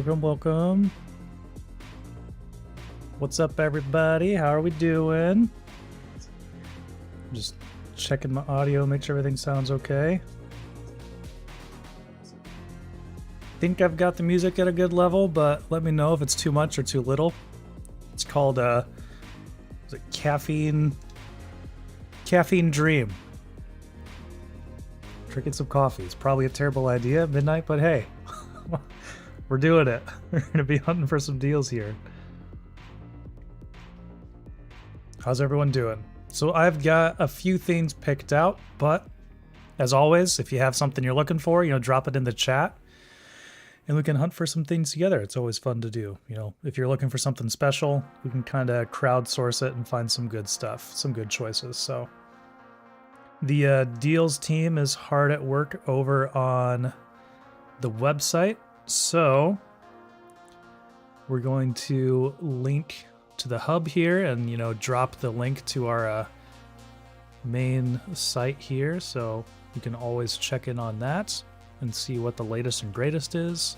Welcome, welcome. What's up, everybody? How are we doing? Just checking my audio, make sure everything sounds okay. Think I've got the music at a good level, but let me know if it's too much or too little. It's called is it Caffeine Dream. Drinking some coffee. It's probably a terrible idea at midnight, but hey, we're doing it. We're gonna be hunting for some deals here. How's everyone doing? So I've got a few things picked out, but as always, if you have something you're looking for, drop it in the chat and we can hunt for some things together. It's always fun to do. If you're looking for something special, we can kind of crowdsource it and find some good stuff, some good choices. So the deals team is hard at work over on the website. So we're going to link to the hub here and drop the link to our main site here, so you can always check in on that and see what the latest and greatest is.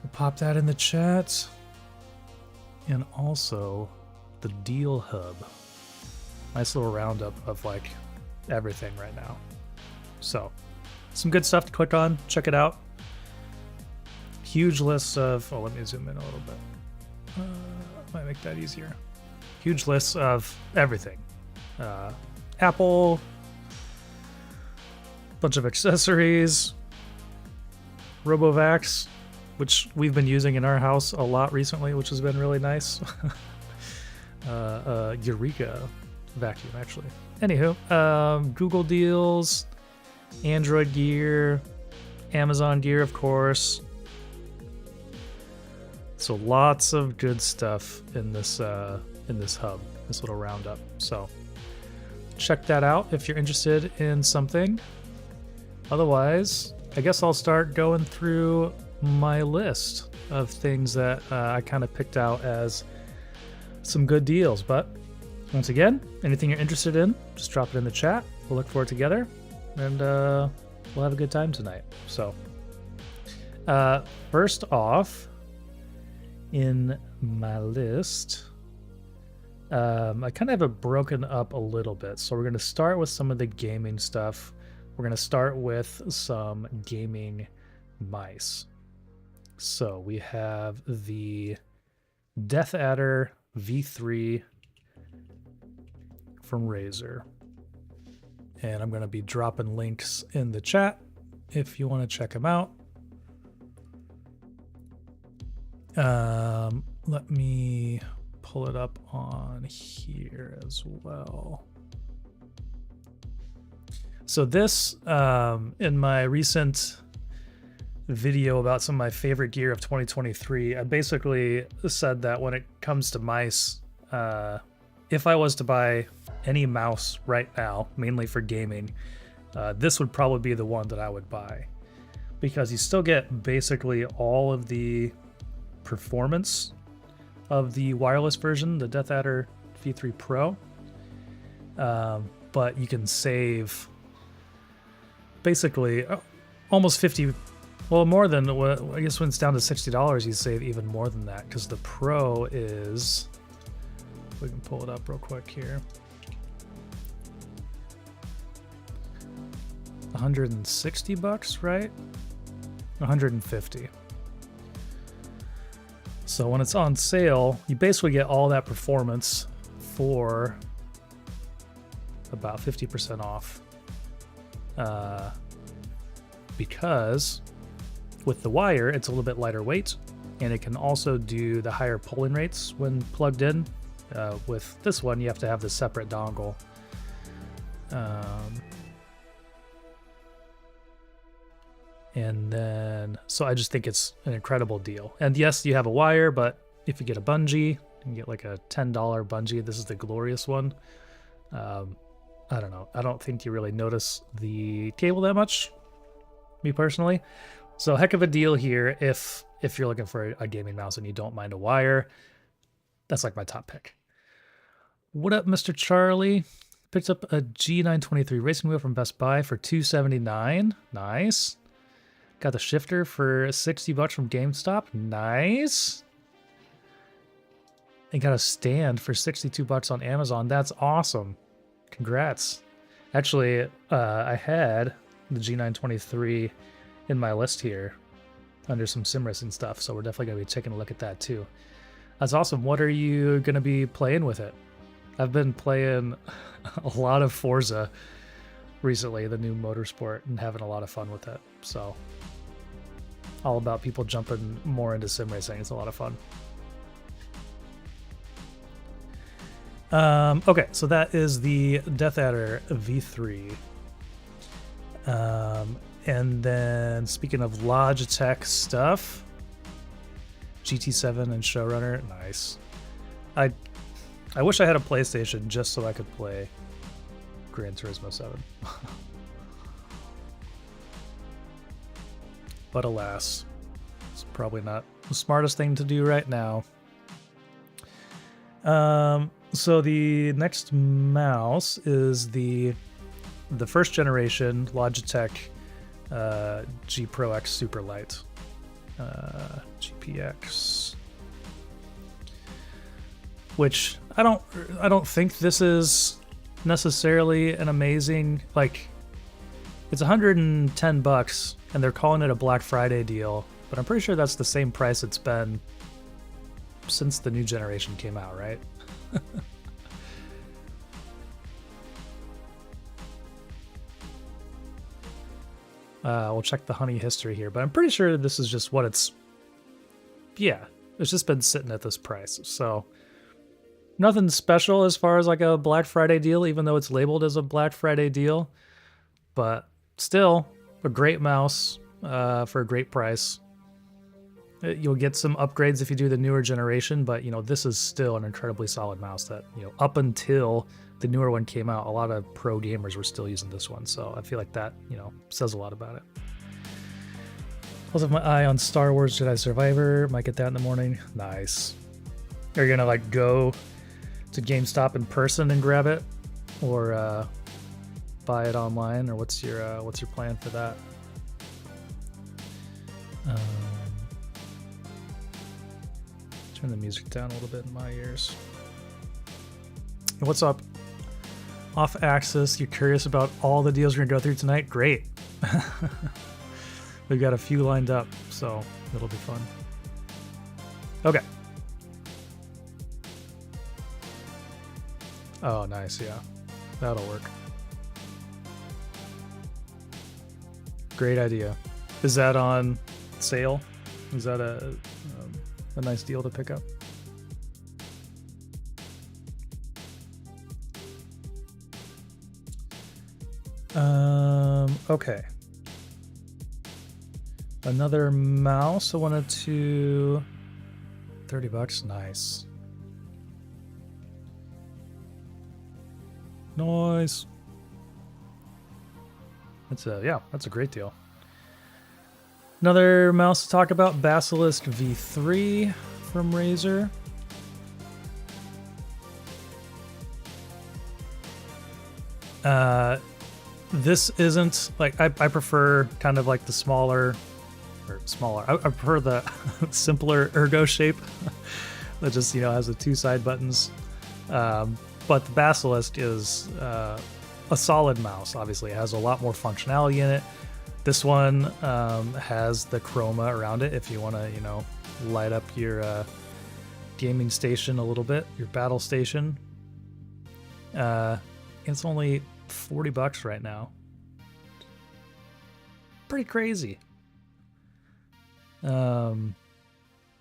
We'll pop that in the chat. And also the deal hub. Nice little roundup of like everything right now. So some good stuff to click on, check it out. Huge list of, let me zoom in a little bit. Might make that easier. Huge lists of everything. Apple, bunch of accessories, RoboVax, which we've been using in our house a lot recently, which has been really nice. Eureka vacuum, actually. Anywho, Google deals, Android gear, Amazon gear, of course. So lots of good stuff in this hub, this little roundup. So check that out if you're interested in something. Otherwise, I guess I'll start going through my list of things that I kind of picked out as some good deals. But once again, anything you're interested in, just drop it in the chat. We'll look for it together, and we'll have a good time tonight. So first off, in my list, I kind of have it broken up a little bit. So we're going to start with some of the gaming stuff. We're going to start with some gaming mice. So we have the Death Adder V3 from Razer. And I'm going to be dropping links in the chat if you want to check them out. Let me pull it up on here as well. So this, in my recent video about some of my favorite gear of 2023, I basically said that when it comes to mice, if I was to buy any mouse right now, mainly for gaming, this would probably be the one that I would buy, because you still get basically all of the performance of the wireless version, the Death Adder V3 Pro, but you can save basically almost 50, well, more than, I guess when it's down to $60, you save even more than that, because the Pro is, we can pull it up real quick here, $160, right? 150. So when it's on sale, you basically get all that performance for about 50% off. Because with the wire, it's a little bit lighter weight, and it can also do the higher polling rates when plugged in. With this one, you have to have the separate dongle. And then, so I just think it's an incredible deal. And yes, you have a wire, but if you get a bungee, you can get like a $10 bungee. This is the glorious one. I don't know. I don't think you really notice the cable that much, me personally. So heck of a deal here if you're looking for a gaming mouse and you don't mind a wire. That's like my top pick. What up, Mr. Charlie? Picked up a G923 racing wheel from Best Buy for $279. Nice. Got the shifter for 60 bucks from GameStop. Nice. And got a stand for 62 bucks on Amazon. That's awesome. Congrats. Actually, I had the G923 in my list here under some sim racing stuff, so we're definitely going to be taking a look at that too. That's awesome. What are you going to be playing with it? I've been playing a lot of Forza recently, the new motorsport, and having a lot of fun with it. So all about people jumping more into sim racing. It's a lot of fun. Okay, so that is the Death Adder V3. And then speaking of Logitech stuff, GT7 and Showrunner, nice. I wish I had a PlayStation just so I could play Gran Turismo 7. But alas, it's probably not the smartest thing to do right now. So the next mouse is the first generation Logitech G Pro X Super Light. GPX. Which I don't think this is necessarily an amazing, like, it's 110 bucks and they're calling it a Black Friday deal, but I'm pretty sure that's the same price it's been since the new generation came out, right? We'll check the honey history here, but I'm pretty sure this is just what it's just been sitting at this price. So nothing special as far as like a Black Friday deal, even though it's labeled as a Black Friday deal, but still a great mouse for a great price. You'll get some upgrades if you do the newer generation, but this is still an incredibly solid mouse that, up until the newer one came out, a lot of pro gamers were still using this one. So I feel like that, says a lot about it. Also have my eye on Star Wars Jedi Survivor. Might get that in the morning. Nice. Are you gonna like go to GameStop in person and grab it, or buy it online, or what's your plan for that? Turn the music down a little bit in my ears. What's up? Off Axis, you're curious about all the deals we're gonna go through tonight? Great. We've got a few lined up, so it'll be fun. Okay. Oh, nice, yeah. That'll work. Great idea. Is that on sale? Is that a nice deal to pick up? Okay. Another mouse. I wanted to... 30 bucks. Nice. Nice. That's a great deal. Another mouse to talk about, Basilisk V3 from Razer. This isn't like, I prefer kind of like the smaller. I prefer the simpler ergo shape that just has the two side buttons. But the Basilisk is a solid mouse. Obviously, it has a lot more functionality in it. This one has the chroma around it if you want to, light up your gaming station a little bit, your battle station. It's only 40 bucks right now. Pretty crazy.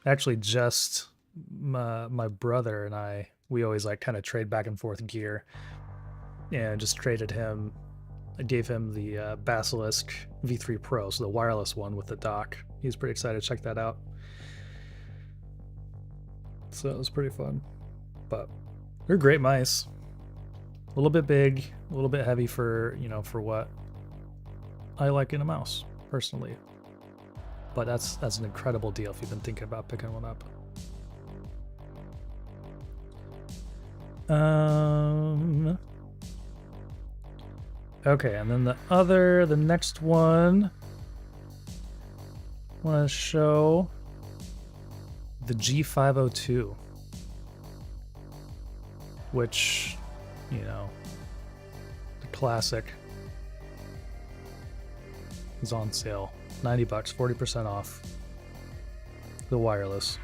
Actually, just my brother and I, we always like kind of trade back and forth gear, and just traded him. I gave him the Basilisk V3 Pro, so the wireless one with the dock. He's pretty excited to check that out. So it was pretty fun. But they're great mice. A little bit big, a little bit heavy for, for what I like in a mouse, personally. But that's an incredible deal if you've been thinking about picking one up. Okay, and then the next one want to show the G502, which, you know, the classic is on sale. $90, 40% off. The wireless.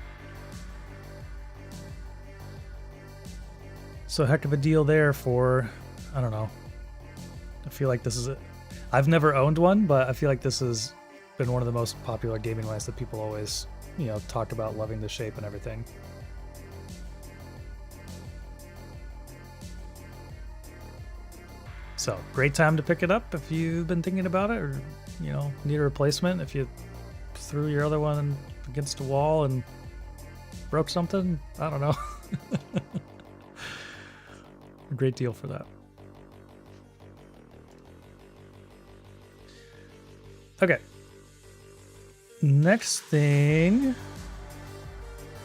So heck of a deal there for, I don't know. I feel like this is it. I've never owned one, but I feel like this has been one of the most popular gaming lights that people always, you know, talk about loving the shape and everything. So great time to pick it up if you've been thinking about it, or, you know, need a replacement. If you threw your other one against a wall and broke something, I don't know. A great deal for that. Okay. Next thing.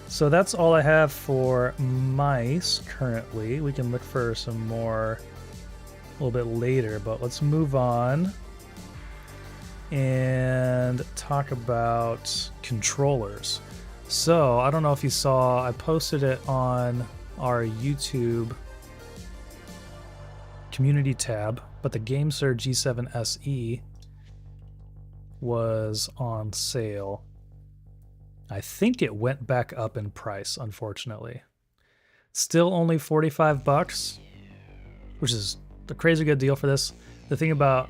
So that's all I have for mice currently. We can look for some more a little bit later, but let's move on and talk about controllers. So I don't know if you saw, I posted it on our YouTube community tab, but the GameSir G7 SE was on sale. I think it went back up in price, unfortunately. Still only $45, which is a crazy good deal for this. The thing about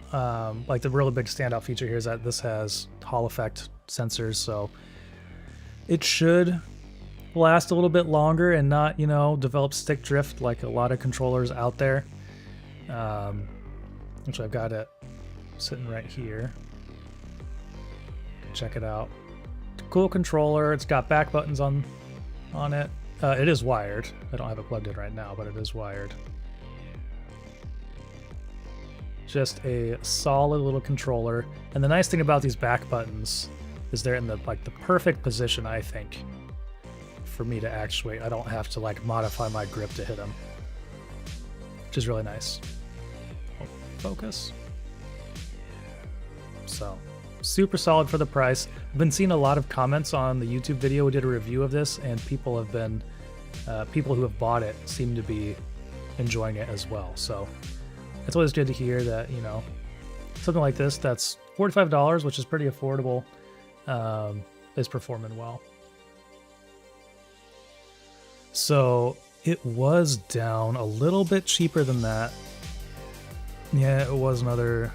like the really big standout feature here is that this has Hall effect sensors, so it should last a little bit longer and not, you know, develop stick drift like a lot of controllers out there. Which I've got it sitting right here. Check it out. Cool controller. It's got back buttons on it. It is wired. I don't have it plugged in right now, but it is wired. Just a solid little controller. And the nice thing about these back buttons is they're in the perfect position, I think, for me to actuate. I don't have to like modify my grip to hit them, which is really nice. Oh, focus. So super solid for the price. I've been seeing a lot of comments on the YouTube video. We did a review of this, and people have been people who have bought it seem to be enjoying it as well. So it's always good to hear that, you know, something like this that's $45, which is pretty affordable, is performing well. So it was down a little bit cheaper than that. Yeah, it was another,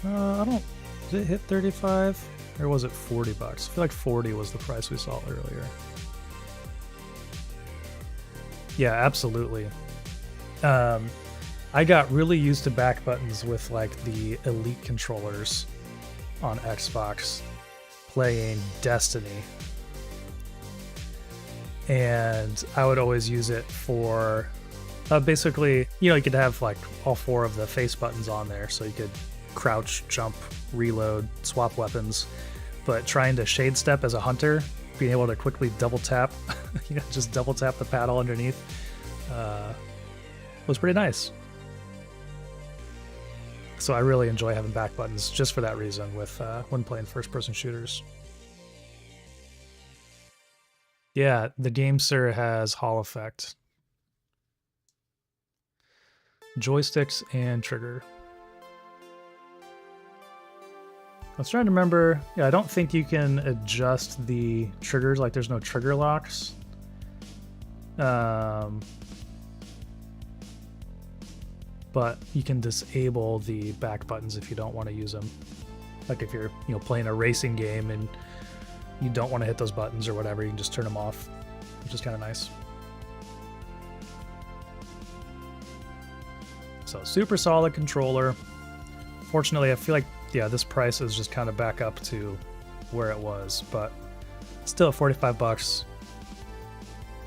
did it hit 35 or was it $40? I feel like 40 was the price we saw earlier. Yeah, absolutely. I got really used to back buttons with like the Elite controllers on Xbox playing Destiny. And I would always use it for basically, you know, you could have like all four of the face buttons on there, so you could crouch, jump, reload, swap weapons. But trying to shade step as a hunter, being able to quickly double tap, you know, just double tap the paddle underneath, was pretty nice. So I really enjoy having back buttons just for that reason with when playing first-person shooters. Yeah, the GameSir has Hall effect. Joysticks and trigger. I was trying to remember. Yeah, I don't think you can adjust the triggers. Like, there's no trigger locks. But you can disable the back buttons if you don't want to use them. Like if you're, you know, playing a racing game and you don't want to hit those buttons or whatever, you can just turn them off, which is kind of nice. So super solid controller. Fortunately, I feel like, yeah, this price is just kind of back up to where it was, but still $45.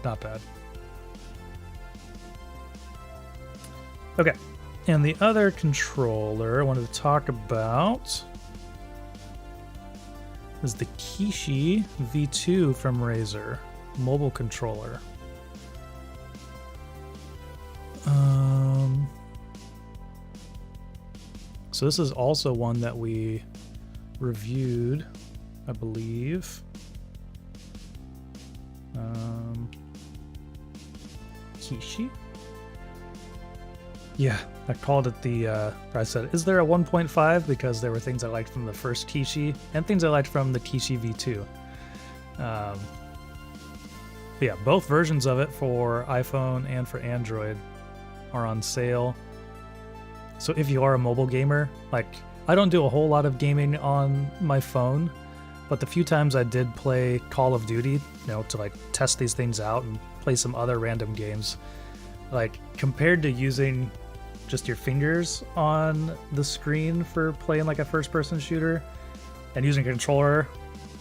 Not bad. Okay. And the other controller I wanted to talk about is the Kishi V2 from Razer mobile controller. So this is also one that we reviewed I believe. Kishi? Yeah, I called it I said, is there a 1.5? Because there were things I liked from the first Kishi and things I liked from the Kishi V2. But yeah, both versions of it for iPhone and for Android are on sale. So if you are a mobile gamer, like, I don't do a whole lot of gaming on my phone, but the few times I did play Call of Duty, you know, to like test these things out and play some other random games, like compared to using just your fingers on the screen for playing like a first-person shooter and using a controller,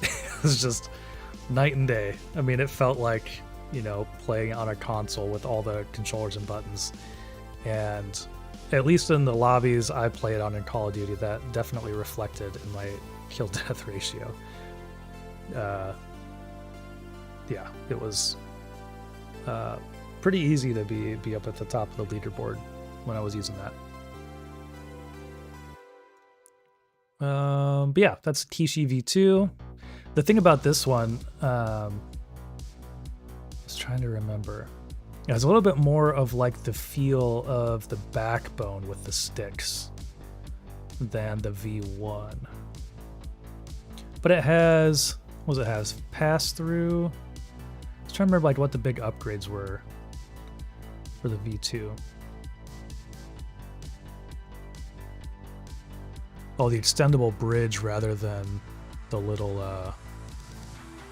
it was just night and day. I mean, it felt like, you know, playing on a console with all the controllers and buttons. And at least in the lobbies I played on in Call of Duty, that definitely reflected in my kill-death ratio. Yeah, it was pretty easy to be up at the top of the leaderboard when I was using that. But yeah, that's Kishi V2. The thing about this one, I was trying to remember. It has a little bit more of like the feel of the backbone with the sticks than the V1. But it has, what does it have? Pass-through. I was trying to remember like what the big upgrades were for the V2. Oh, the extendable bridge rather than the little,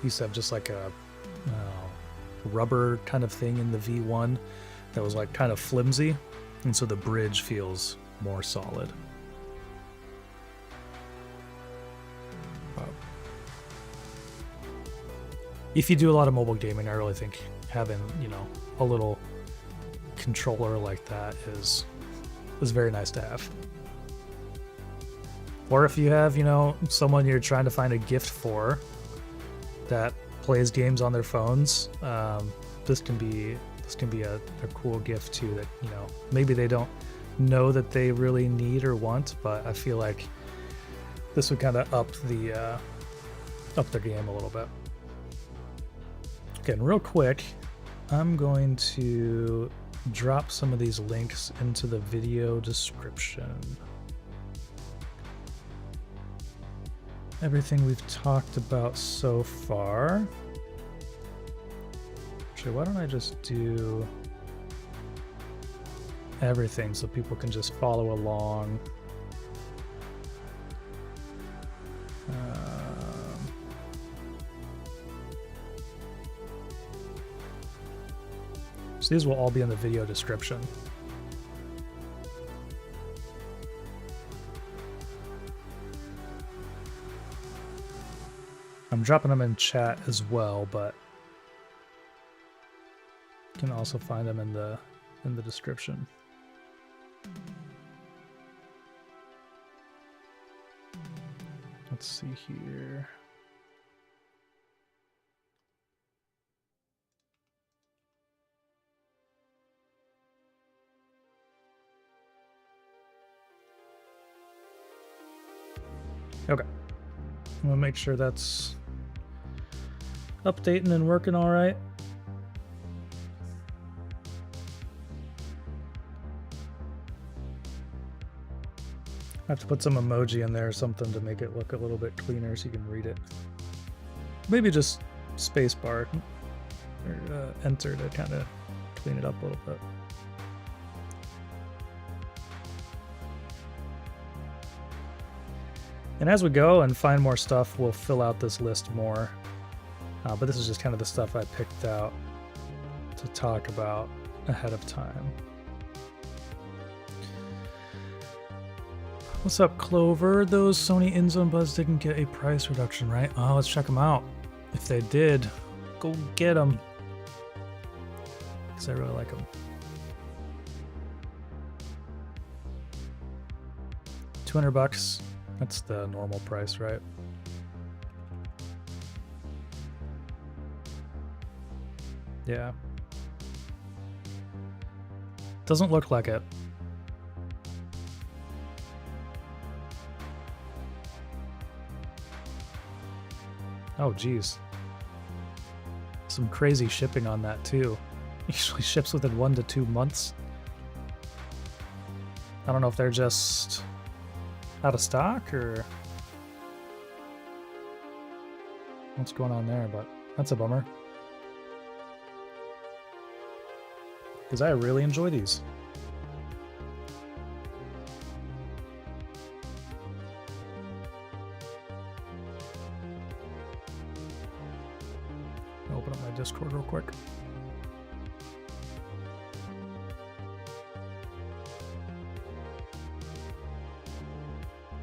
used to have just like a rubber kind of thing in the V1 that was like kind of flimsy, and so the bridge feels more solid. If you do a lot of mobile gaming, I really think having, you know, a little controller like that is very nice to have. Or if you have, you know, someone you're trying to find a gift for that plays games on their phones, this can be a cool gift too, that, you know, maybe they don't know that they really need or want, but I feel like this would kind of up their game a little bit. Okay, and real quick, I'm going to drop some of these links into the video description. Everything we've talked about so far. Actually, why don't I just do everything so people can just follow along. So these will all be in the video description. I'm dropping them in chat as well, but you can also find them in the description. Let's see here. Okay. I'm gonna make sure that's updating and working all right. I have to put some emoji in there or something to make it look a little bit cleaner so you can read it. Maybe just spacebar or enter to kind of clean it up a little bit. And as we go and find more stuff, we'll fill out this list more. But this is just kind of the stuff I picked out to talk about ahead of time. What's up, Clover? Those Sony InZone Buds didn't get a price reduction, right? Oh, let's check them out. If they did, go get them. Because I really like them. $200. That's the normal price, right? Yeah. Doesn't look like it. Oh, geez. Some crazy shipping on that, too. Usually ships within 1 to 2 months. I don't know if they're just out of stock or what's going on there, but that's a bummer. Because I really enjoy these. Open up my Discord real quick.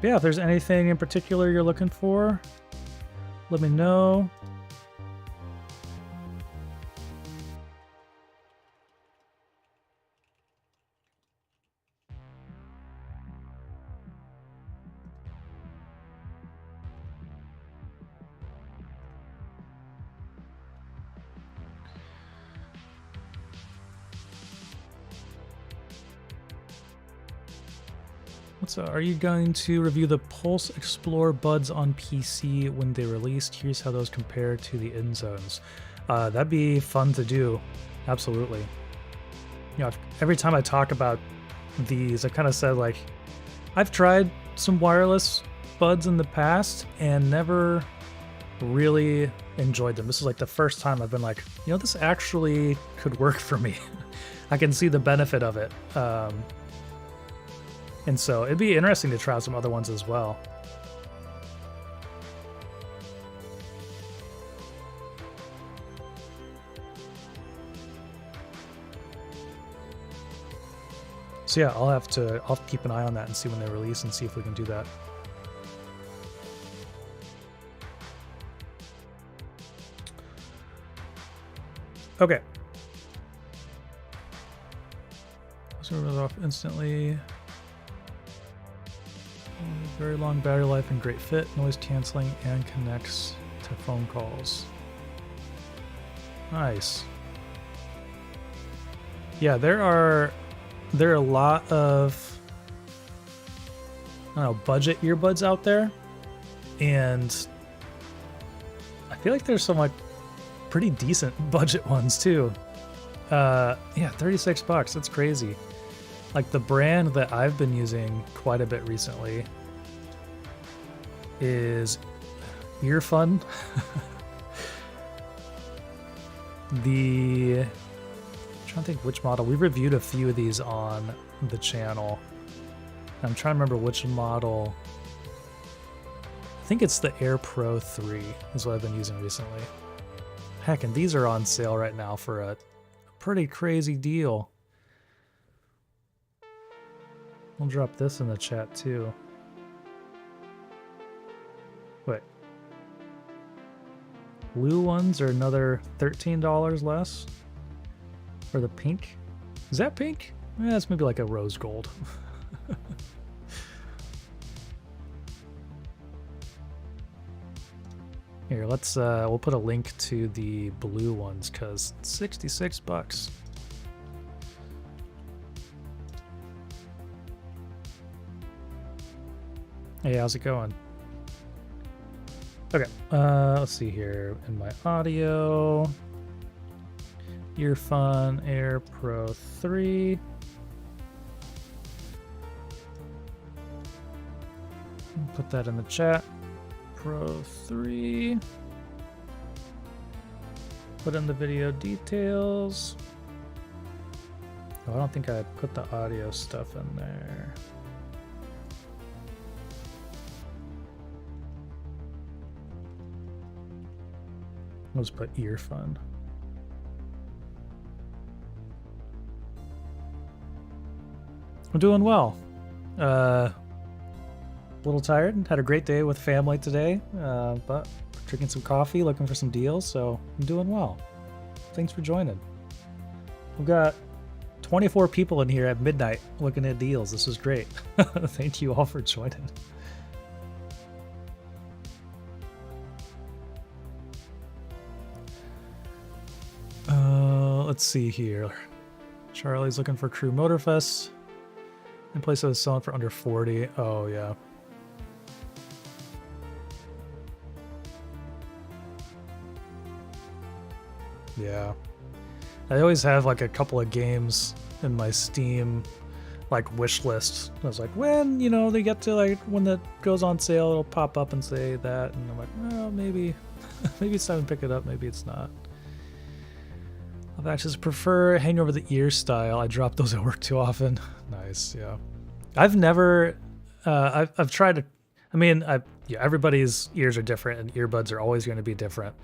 Yeah, if there's anything in particular you're looking for, let me know. Are you going to review the Pulse Explorer buds on PC when they released? Here's how those compare to the InZones. That'd be fun to do. Absolutely. You know, every time I talk about these, I kind of said, like, I've tried some wireless buds in the past and never really enjoyed them. This is like the first time I've been like, you know, this actually could work for me. I can see the benefit of it. And so it'd be interesting to try out some other ones as well. So yeah, I'll keep an eye on that and see when they release and see if we can do that. Okay. So it goes off instantly. Very long battery life and great fit, noise canceling, and connects to phone calls. Nice. Yeah, there are a lot of, I don't know, budget earbuds out there, and I feel like there's some like pretty decent budget ones too. Yeah, $36. That's crazy. Like the brand that I've been using quite a bit recently is Earfun. I'm trying to think which model. We've reviewed a few of these on the channel. I'm trying to remember which model. I think it's the Air Pro 3 is what I've been using recently. Heck, and these are on sale right now for a pretty crazy deal. We'll drop this in the chat too. Wait. Blue ones are another $13 less. For the pink. Is that pink? Yeah, that's maybe like a rose gold. Here, let's we'll put a link to the blue ones because $66. Hey, how's it going? Okay, let's see here in my audio. Earfun Air Pro 3. Put that in the chat. Pro 3. Put in the video details. Oh, I don't think I put the audio stuff in there. Let's put Earfun. I'm doing well. A little tired. Had a great day with family today, but drinking some coffee, looking for some deals, so I'm doing well. Thanks for joining. We've got 24 people in here at midnight looking at deals. This is great. Thank you all for joining. Let's see here. Charlie's looking for Crew Motorfest. In place of selling for under 40. Oh, yeah. Yeah. I always have like a couple of games in my Steam like wish list. I was like, when, you know, they get to like when that goes on sale, it'll pop up and say that, and I'm like, well, maybe maybe it's time to pick it up, maybe it's not. I've actually prefer hang over the ear style. I drop those at work too often. Nice, yeah. I've never I've tried to, I mean, yeah, everybody's ears are different and earbuds are always going to be different.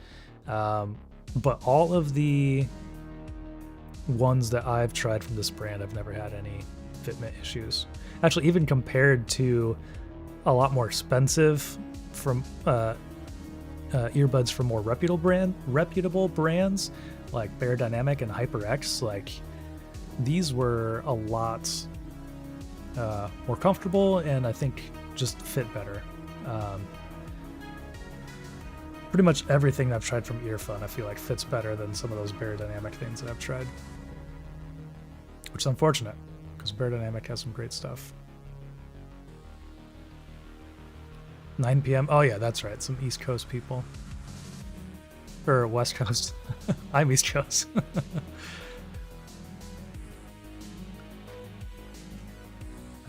But all of the ones that I've tried from this brand, I've never had any fitment issues. Actually, even compared to a lot more expensive from earbuds from more reputable brands like Beyerdynamic and HyperX, like these were a lot more comfortable and I think just fit better. Pretty much everything I've tried from Earphone I feel like fits better than some of those Beyerdynamic things that I've tried, which is unfortunate because Beyerdynamic has some great stuff. 9 p.m. Oh yeah, that's right. Some East Coast people. Or West Coast. I'm East Coast.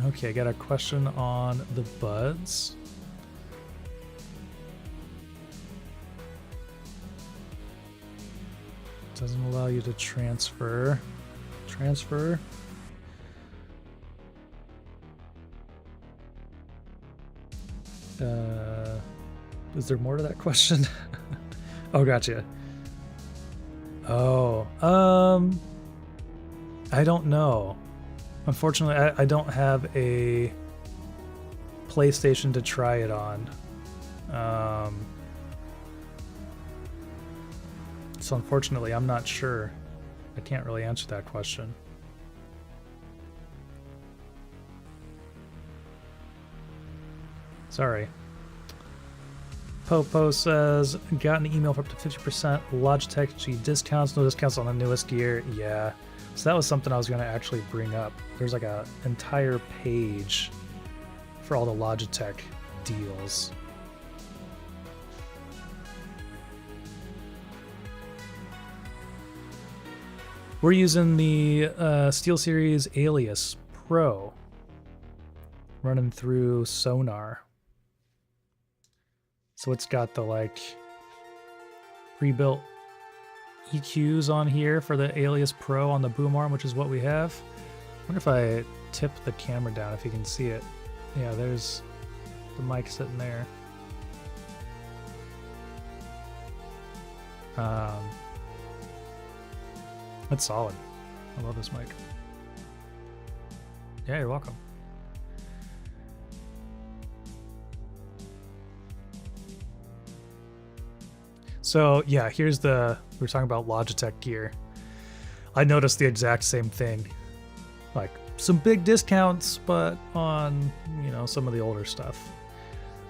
Okay, got a question on the buds. Doesn't allow you to transfer. Transfer. Is there more to that question? Oh, gotcha. Oh, I don't know. Unfortunately, I don't have a PlayStation to try it on. So unfortunately, I'm not sure. I can't really answer that question. Sorry. Popo says, got an email for up to 50% Logitech G discounts. No discounts on the newest gear. Yeah. So that was something I was going to actually bring up. There's like an entire page for all the Logitech deals. We're using the SteelSeries Alias Pro, running through Sonar. So it's got the like pre-built EQs on here for the Alias Pro on the boom arm, which is what we have. I wonder if I tip the camera down if you can see it. Yeah, there's the mic sitting there. That's solid. I love this mic. Yeah, you're welcome. So yeah, here's the, we were talking about Logitech gear. I noticed the exact same thing. Like some big discounts, but on, you know, some of the older stuff.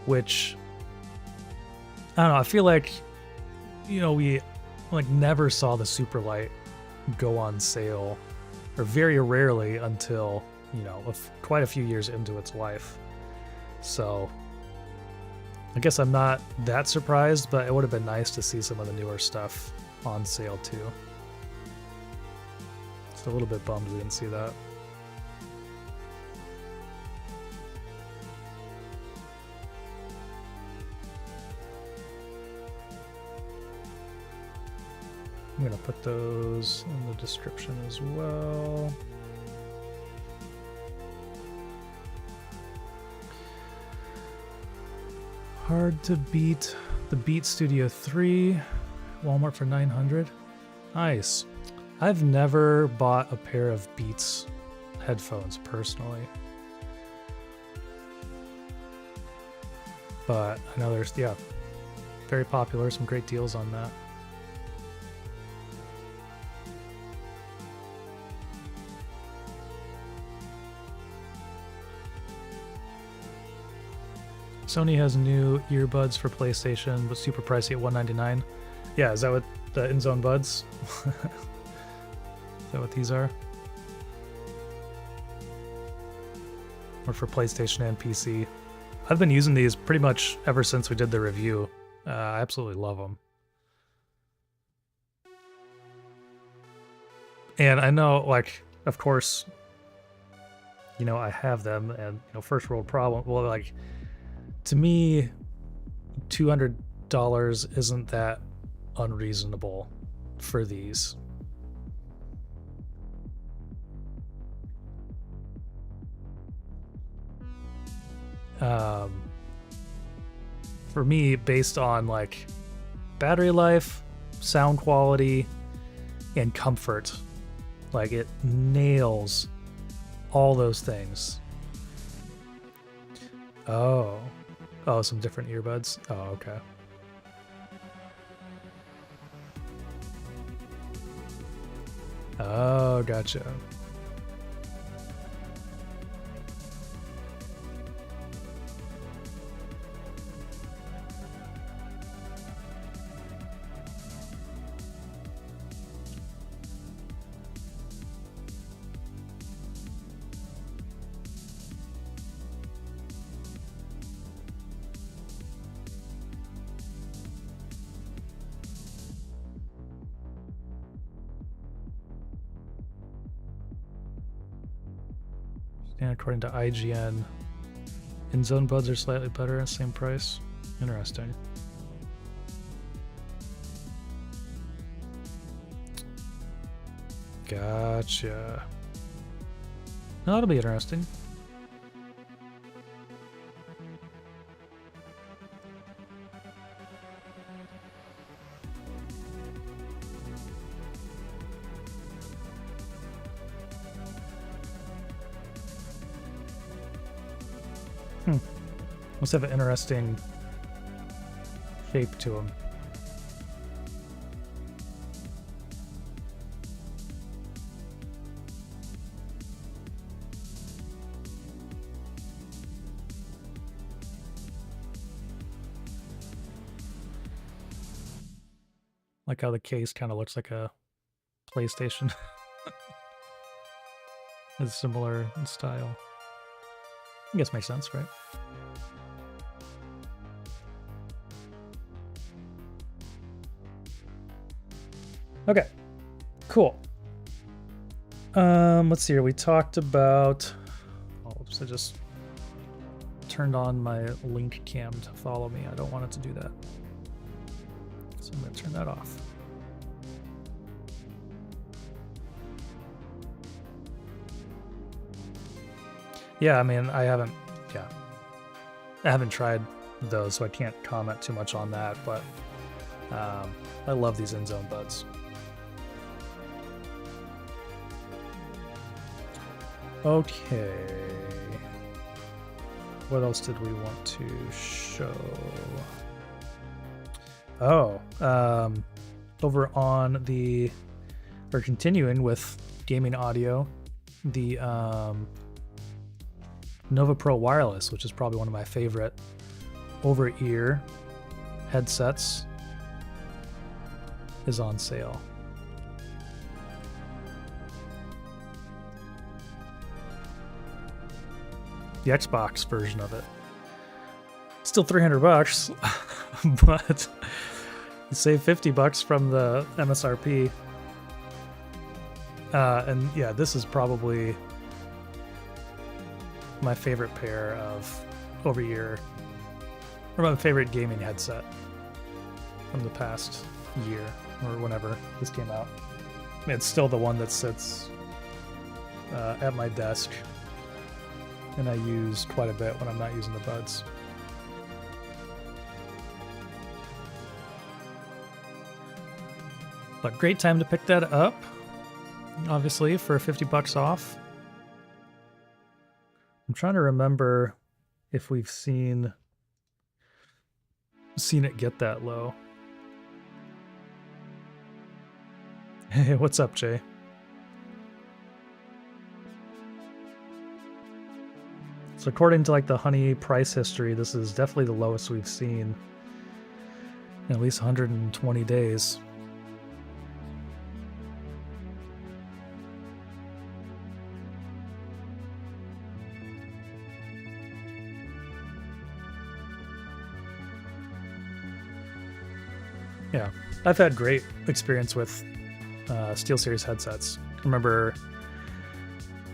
Which, I don't know, I feel like, you know, we like never saw the Superlight go on sale, or very rarely until, you know, quite a few years into its life. So I guess I'm not that surprised, but it would have been nice to see some of the newer stuff on sale too. Just a little bit bummed we didn't see that. I'm going to put those in the description as well. Hard to beat the Beat Studio 3, Walmart for $900. Nice. I've never bought a pair of Beats headphones personally, but I know there's, yeah, very popular, some great deals on that. Sony has new earbuds for PlayStation, but super pricey at $199. Yeah, is that what the InZone buds? Is that what these are? Or for PlayStation and PC? I've been using these pretty much ever since we did the review. I absolutely love them. And I know, like, of course, you know, I have them, and you know, first world problem. Well, like, to me, $200 isn't that unreasonable for these. For me, based on like battery life, sound quality, and comfort, like it nails all those things. Oh, some different earbuds. Oh, okay. Oh, gotcha. And according to IGN, in-zone buds are slightly better, same price. Interesting. Gotcha. No, that'll be interesting. Must have an interesting shape to them. Like how the case kind of looks like a PlayStation. It's similar in style. I guess makes sense, right? Okay, cool. Let's see here. We talked about. Oh, oops, I just turned on my link cam to follow me. I don't want it to do that, so I'm gonna turn that off. Yeah, I mean, I haven't tried those, so I can't comment too much on that. But I love these in-zone buds. Okay. What else did we want to show? Oh, over on the, we're continuing with gaming audio, the Nova Pro Wireless, which is probably one of my favorite over-ear headsets, is on sale. The Xbox version of it. Still $300, but you save $50 from the MSRP. And yeah, this is probably my favorite pair of over-ear, or my favorite gaming headset from the past year, or whenever this came out. It's still the one that sits at my desk, and I use quite a bit when I'm not using the buds. But great time to pick that up, obviously, for $50 off. I'm trying to remember if we've seen it get that low. Hey, what's up, Jay? So according to like the Honey price history, this is definitely the lowest we've seen in at least 120 days. Yeah, I've had great experience with SteelSeries headsets. remember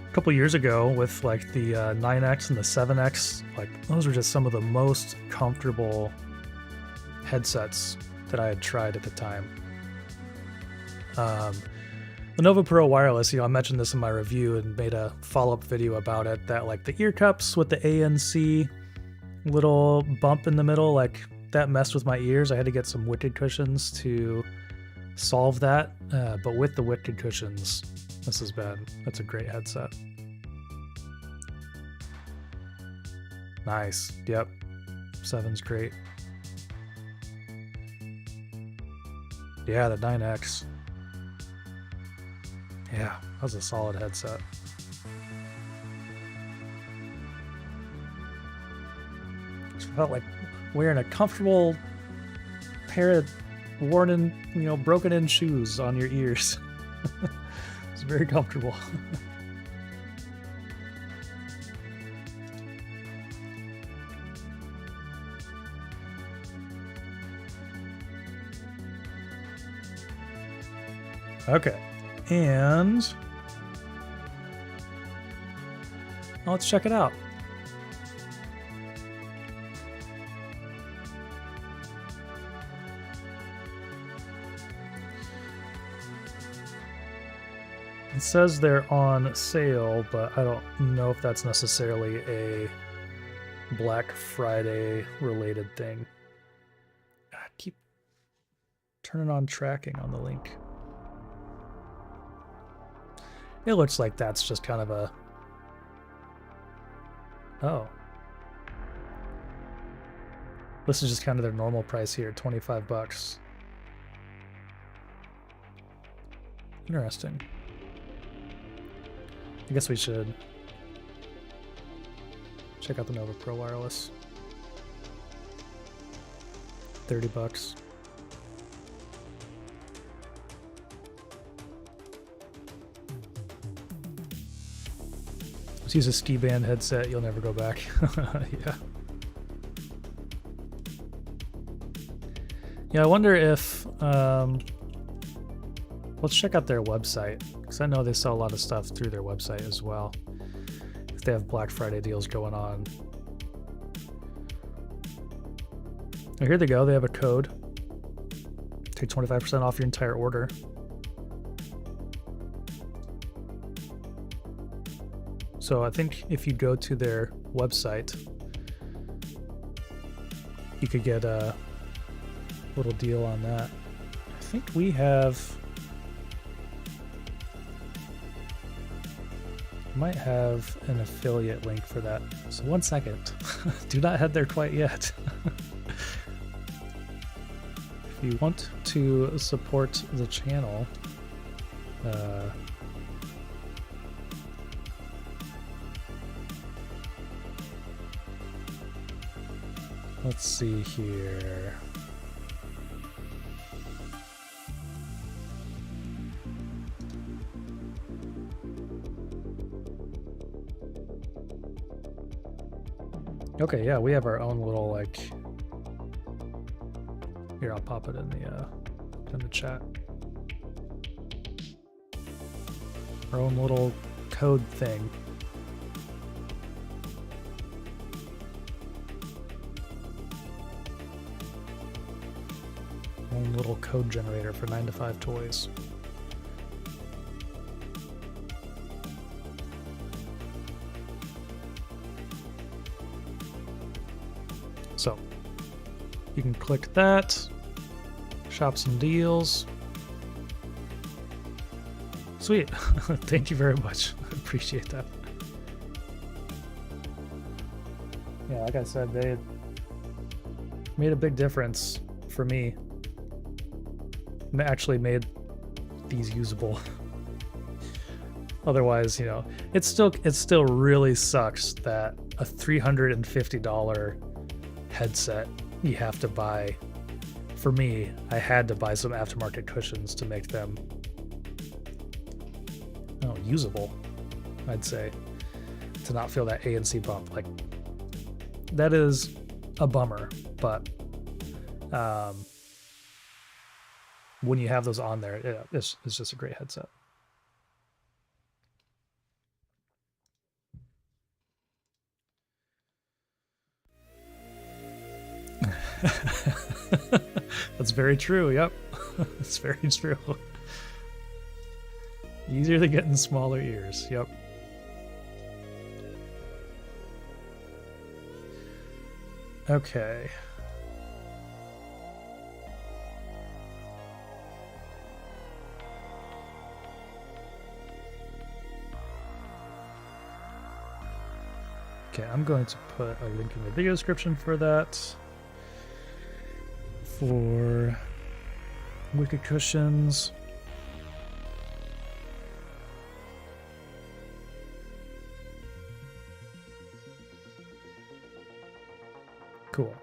a couple years ago with like the 9X and the 7X, like those were just some of the most comfortable headsets that I had tried at the time. The Nova Pro wireless, I mentioned this in my review and made a follow-up video about it, that like the ear cups with the ANC little bump in the middle, like that messed with my ears. I had to get some Wicked cushions to solve that. But with the Wicked cushions, that's a great headset. Nice. Yep. 7's great. Yeah, the 9X. Yeah, that was a solid headset. Just felt like wearing a comfortable pair of worn in, broken in shoes on your ears. It's very comfortable. Okay, and let's check it out. It says they're on sale, but I don't know if that's necessarily a Black Friday related thing. I keep turning on tracking on the link. It looks like that's just kind of a... Oh. This is just kind of their normal price here, $25. Interesting. I guess we should check out the Nova Pro wireless. $30. Let's use a ski band headset, you'll never go back. Yeah. Yeah, I wonder if... let's check out their website, because I know they sell a lot of stuff through their website as well. If they have Black Friday deals going on. Oh, here they go, they have a code. Take 25% off your entire order. So I think if you go to their website, you could get a little deal on that. I think we might have an affiliate link for that. So one second. Do not head there quite yet. If you want to support the channel, let's see here. Okay, yeah, we have our own little, like... Here, I'll pop it in the chat. Our own little code thing. Own little code generator for 9 to 5 toys. So you can click that, shop some deals. Sweet. Thank you very much. I appreciate that. Yeah, like I said, they made a big difference for me. Actually made these usable. Otherwise, it still really sucks that a $350 headset you have to buy. For me, I had to buy some aftermarket cushions to make them usable, I'd say, to not feel that ANC bump. Like, that is a bummer, but when you have those on there, it's just a great headset. very true. Yep. It's very true. Easier to get in smaller ears. Yep. Okay. Okay, I'm going to put a link in the video description for that. For wicked cushions. Cool.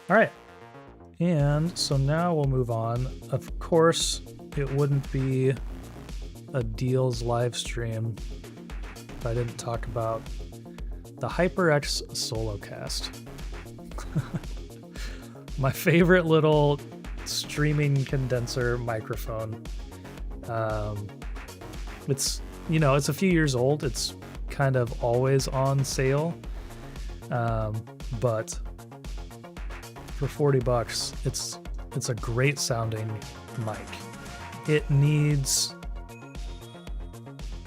All right. And so now we'll move on. Of course, it wouldn't be a deals live stream if I didn't talk about the HyperX SoloCast. My favorite little streaming condenser microphone. It's, you know, it's a few years old. It's kind of always on sale. But for $40, it's a great sounding mic. It needs,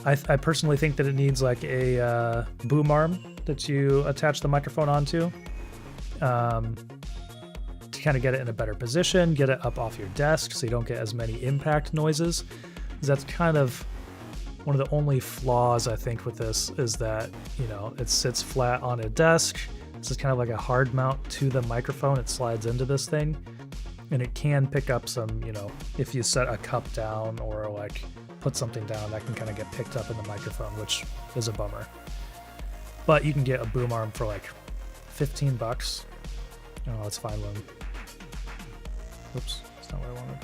I personally think that it needs like a boom arm that you attach the microphone onto, to kind of get it in a better position, get it up off your desk so you don't get as many impact noises. That's kind of one of the only flaws I think with this, is that, you know, it sits flat on a desk. This is kind of like a hard mount to the microphone. It slides into this thing, and it can pick up some, you know, if you set a cup down or like put something down, that can kind of get picked up in the microphone, which is a bummer. But you can get a boom arm for like $15. Oh, let's find one. Oops, that's not what I wanted.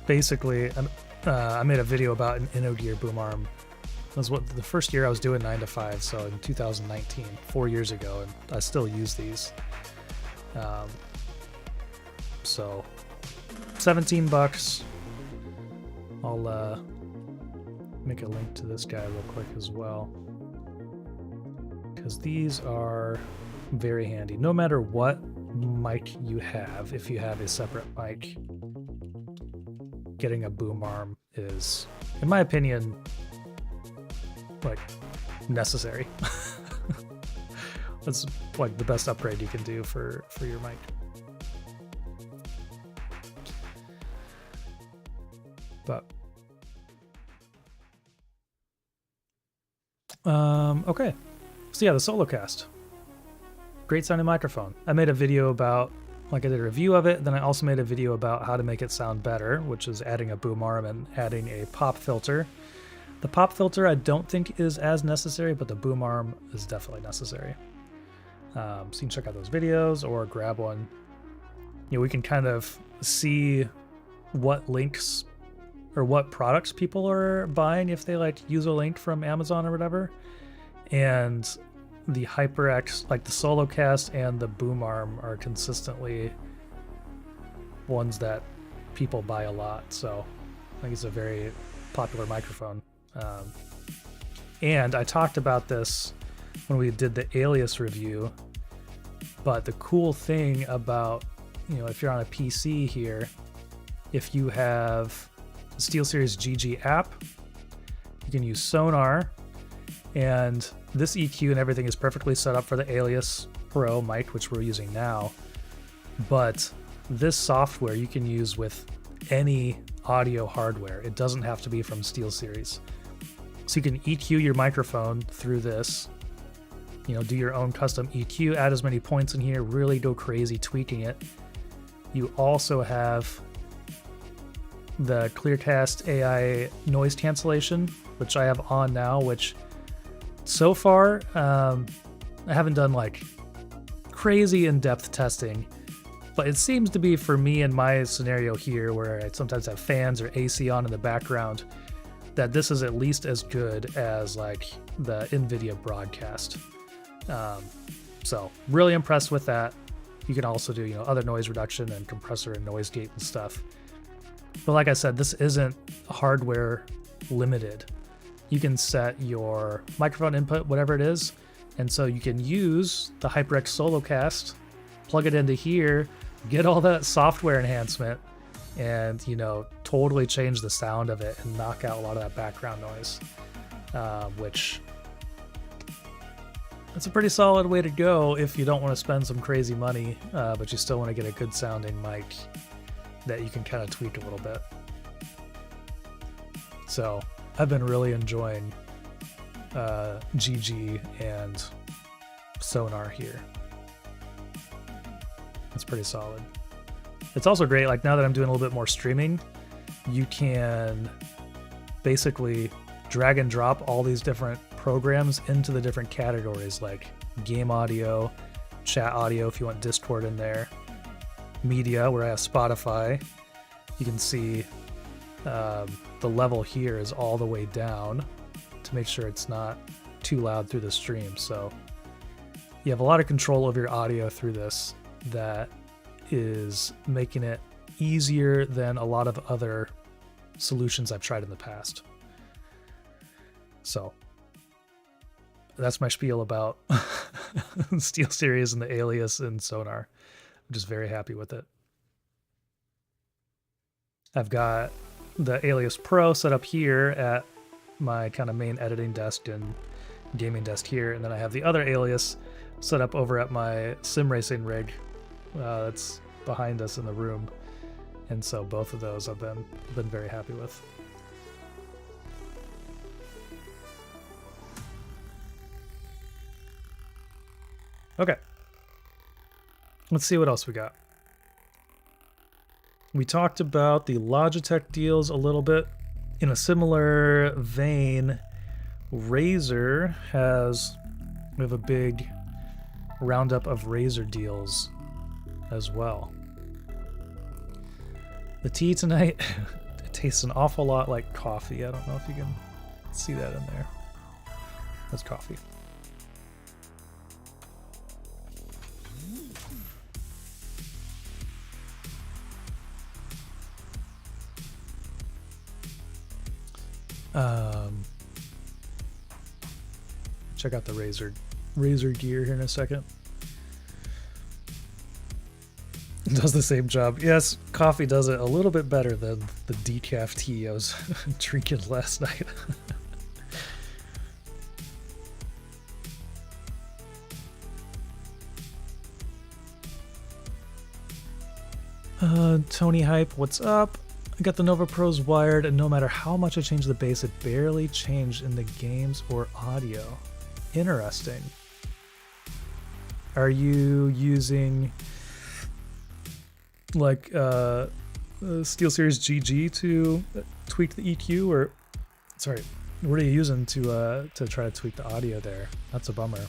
Basically, I made a video about an InnoGear boom arm. That was what the first year I was doing 9 to 5, so in 2019, 4 years ago, and I still use these. So $17. I'll make a link to this guy real quick as well, because these are very handy. No matter what mic you have, if you have a separate mic, getting a boom arm is, in my opinion, like necessary. That's like the best upgrade you can do for your mic. But okay, so yeah, the SoloCast, great sounding microphone. I made a video about, like, I did a review of it, then I also made a video about how to make it sound better, which is adding a boom arm and adding a pop filter. The pop filter I don't think is as necessary, but the boom arm is definitely necessary. So you can check out those videos or grab one. You know, we can kind of see what links or what products people are buying if they like use a link from Amazon or whatever. And the HyperX, like the SoloCast and the boom arm, are consistently ones that people buy a lot. So I think it's a very popular microphone. And I talked about this when we did the Alias review, but the cool thing about, you know, if you're on a PC here, if you have the SteelSeries GG app, you can use Sonar, and this EQ and everything is perfectly set up for the Alias Pro mic, which we're using now. But this software you can use with any audio hardware. It doesn't have to be from SteelSeries. So you can EQ your microphone through this, you know, do your own custom EQ, add as many points in here, really go crazy tweaking it. You also have the Clearcast AI noise cancellation, which I have on now, which so far, I haven't done like crazy in-depth testing, but it seems to be, for me in my scenario here, where I sometimes have fans or AC on in the background, that this is at least as good as like the NVIDIA broadcast. So really impressed with that. You can also do, you know, other noise reduction and compressor and noise gate and stuff. But like I said, this isn't hardware limited. you can set your microphone input, whatever it is. And so you can use the HyperX SoloCast, plug it into here, get all that software enhancement, and, you know, totally change the sound of it and knock out a lot of that background noise, which it's a pretty solid way to go if you don't want to spend some crazy money, but you still want to get a good sounding mic that you can kind of tweak a little bit. So I've been really enjoying GG and Sonar here. It's pretty solid. It's also great, like now that I'm doing a little bit more streaming, you can basically drag and drop all these different programs into the different categories, like game audio, chat audio if you want Discord in there, media where I have Spotify. You can see the level here is all the way down to make sure it's not too loud through the stream. So you have a lot of control over your audio through this that is making it easier than a lot of other solutions I've tried in the past. So that's my spiel about SteelSeries and the Alias and Sonar. I'm just very happy with it. I've got the Alias Pro set up here at my kind of main editing desk and gaming desk here, and then I have the other Alias set up over at my sim racing rig that's behind us in the room, and so both of those I've been very happy with. Okay, let's see what else we got. We talked about the Logitech deals a little bit. In a similar vein, Razer we have a big roundup of Razer deals as well. The tea tonight, it tastes an awful lot like coffee. I don't know if you can see that in there. That's coffee. Check out the Razer gear here in a second. It does the same job. Yes, coffee does it a little bit better than the decaf tea I was drinking last night. Tony Hype, what's up? I got the Nova Pros wired, and no matter how much I change the bass, it barely changed in the games or audio. Interesting. Are you using like SteelSeries GG to tweak the EQ, or sorry, what are you using to try to tweak the audio there? That's a bummer.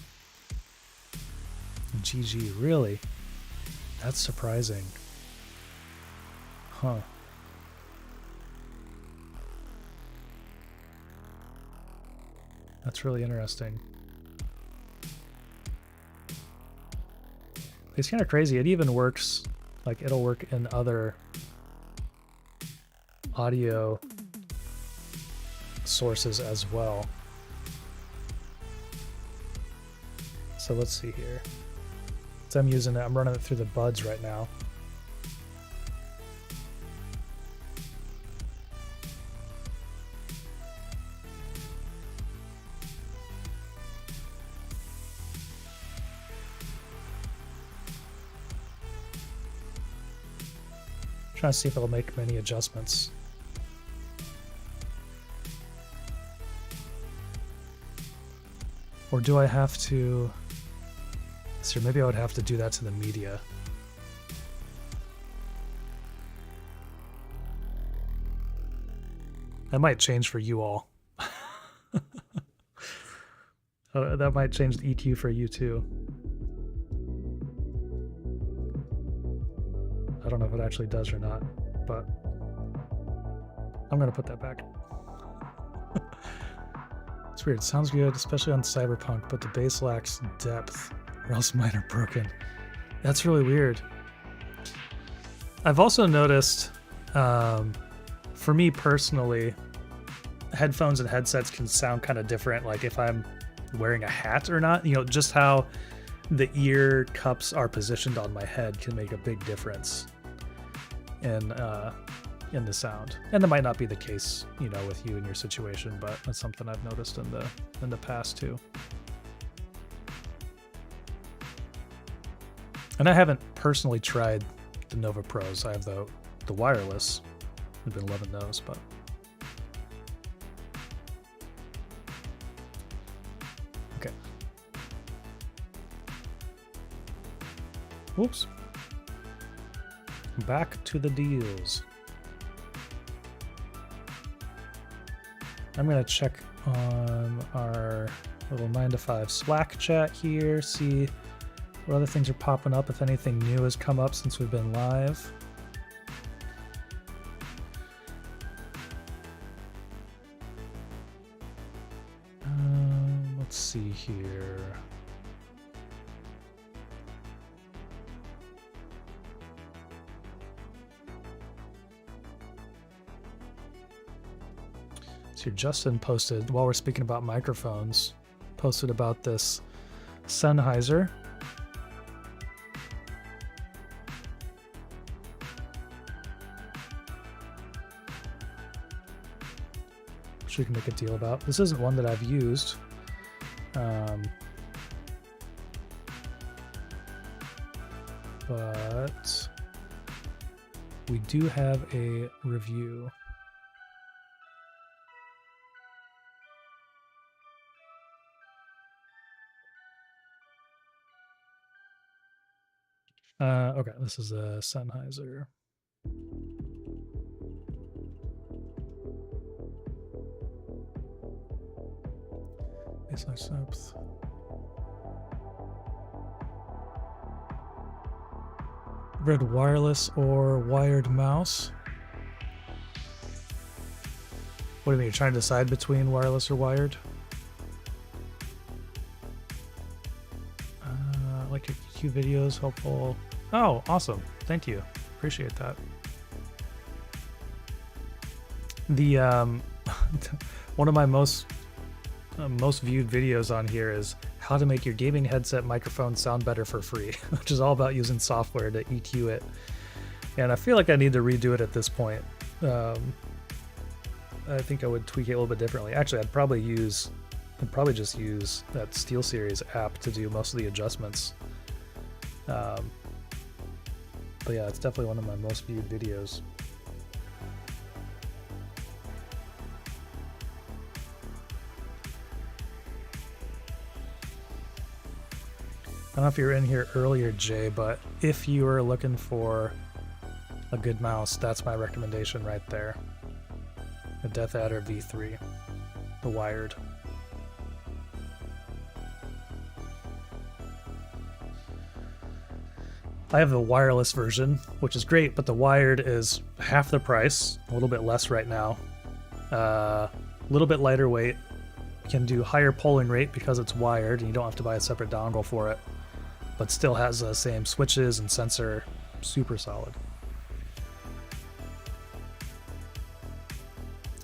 GG, really? That's surprising. Huh. That's really interesting. It's kind of crazy. It even works, like it'll work in other audio sources as well. So let's see here. So I'm running it through the Buds right now. Trying to see if it'll make many adjustments. Or do I have to... So maybe I would have to do that to the media. That might change for you all. That might change the EQ for you too. I don't know if it actually does or not, but I'm gonna put that back. It's weird. It sounds good, especially on Cyberpunk, but the bass lacks depth, or else mine are broken. That's really weird. I've also noticed, for me personally, headphones and headsets can sound kind of different, like if I'm wearing a hat or not. You know, just how the ear cups are positioned on my head can make a big difference in the sound. And that might not be the case, you know, with you and your situation, but that's something I've noticed in the past too. And I haven't personally tried the Nova Pros. I have the wireless. I've been loving those, but okay. Whoops. Back to the deals. I'm gonna check on our little 9 to 5 Slack chat here, see what other things are popping up, if anything new has come up since we've been live. Let's see here. So Justin posted, while we're speaking about microphones, posted about this Sennheiser. Which we can make a deal about. This isn't one that I've used. But we do have a review. Okay, this is a Sennheiser. Baseline depth. Red wireless or wired mouse. What do you mean? You're trying to decide between wireless or wired? Like your Q videos, helpful. Oh, awesome. Thank you. Appreciate that. The one of my most viewed videos on here is how to make your gaming headset microphone sound better for free, which is all about using software to EQ it. And I feel like I need to redo it at this point. I think I would tweak it a little bit differently. Actually, I'd probably just use that SteelSeries app to do most of the adjustments. But yeah, it's definitely one of my most viewed videos. I don't know if you were in here earlier, Jay, but if you were looking for a good mouse, that's my recommendation right there. The Death Adder V3, the wired. I have the wireless version, which is great, but the wired is half the price, a little bit less right now. A little bit lighter weight. Can do higher polling rate because it's wired and you don't have to buy a separate dongle for it, but still has the same switches and sensor. Super solid.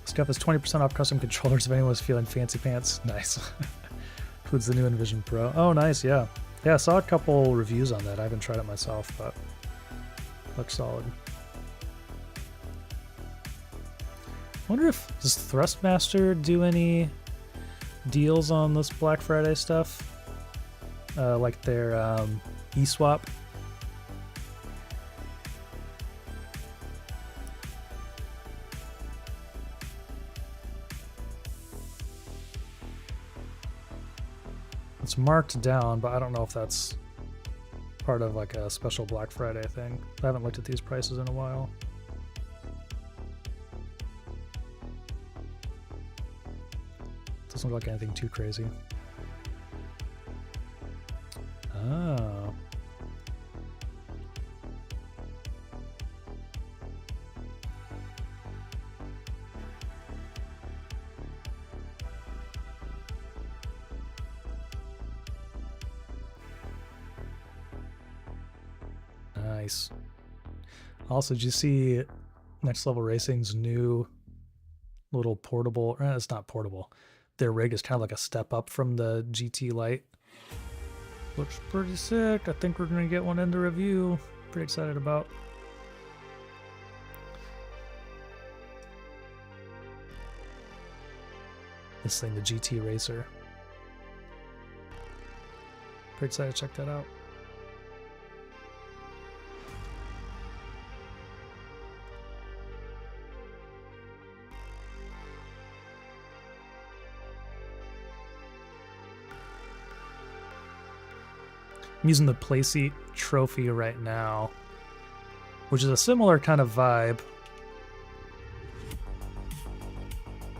Scuff is 20% off custom controllers if anyone was feeling fancy pants. Nice. Includes the new Envision Pro. Oh, nice, yeah. Yeah, I saw a couple reviews on that. I haven't tried it myself, but looks solid. Wonder if does Thrustmaster do any deals on this Black Friday stuff? Like their eSwap. It's marked down, but I don't know if that's part of like a special Black Friday thing. I haven't looked at these prices in a while. Doesn't look like anything too crazy. Oh. Nice. Also, did you see Next Level Racing's new little portable. It's not portable. Their rig is kind of like a step up from the GT Lite. Looks pretty sick. I think we're gonna get one in the review. Pretty excited about. This thing, the GT Racer. Pretty excited to check that out. I'm using the Playseat Trophy right now, which is a similar kind of vibe,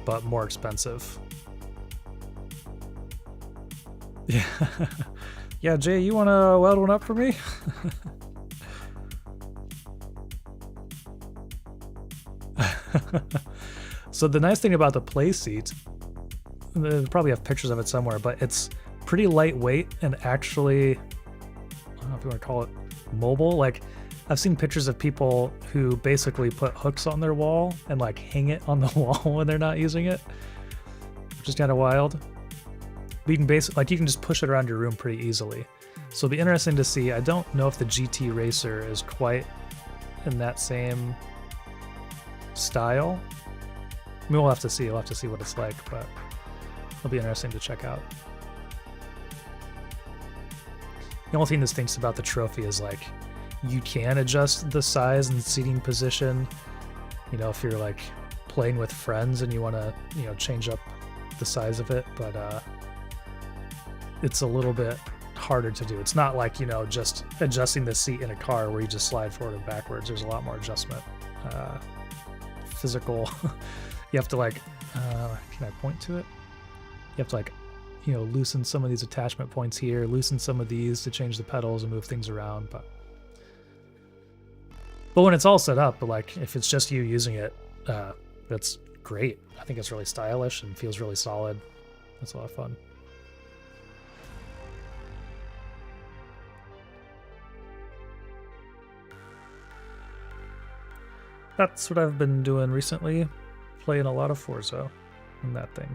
but more expensive. Yeah. Yeah, Jay, you want to weld one up for me? So the nice thing about the Playseat, they probably have pictures of it somewhere, but it's pretty lightweight and actually, I don't know if you want to call it mobile. Like, I've seen pictures of people who basically put hooks on their wall and like hang it on the wall when they're not using it, which is kind of wild. But you can you can just push it around your room pretty easily. So it'll be interesting to see. I don't know if the GT Racer is quite in that same style. I mean, we'll have to see. We'll have to see what it's like, but it'll be interesting to check out. The only thing that stinks about the Trophy is like you can adjust the size and seating position. You know, if you're like playing with friends and you want to, you know, change up the size of it, but it's a little bit harder to do. It's not like, you know, just adjusting the seat in a car where you just slide forward and backwards. There's a lot more adjustment. Physical. You have to like, can I point to it? You have to like, you know, loosen some of these attachment points here, loosen some of these to change the pedals and move things around. But when it's all set up, like if it's just you using it, that's great. I think it's really stylish and feels really solid. That's a lot of fun. That's what I've been doing recently, playing a lot of Forza in that thing.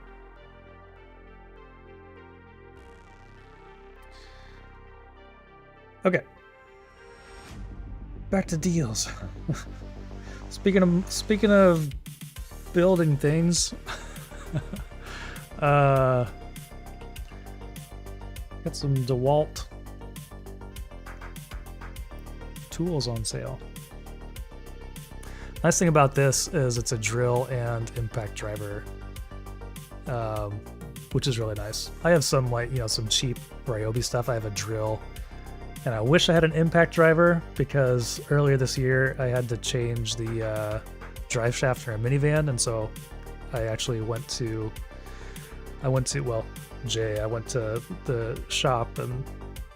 Okay, back to deals. Speaking of building things, got some DeWalt tools on sale. Nice thing about this is it's a drill and impact driver, which is really nice. I have some like, you know, some cheap Ryobi stuff. I have a drill, and I wish I had an impact driver because earlier this year I had to change the drive shaft for a minivan, and so I actually went to the shop and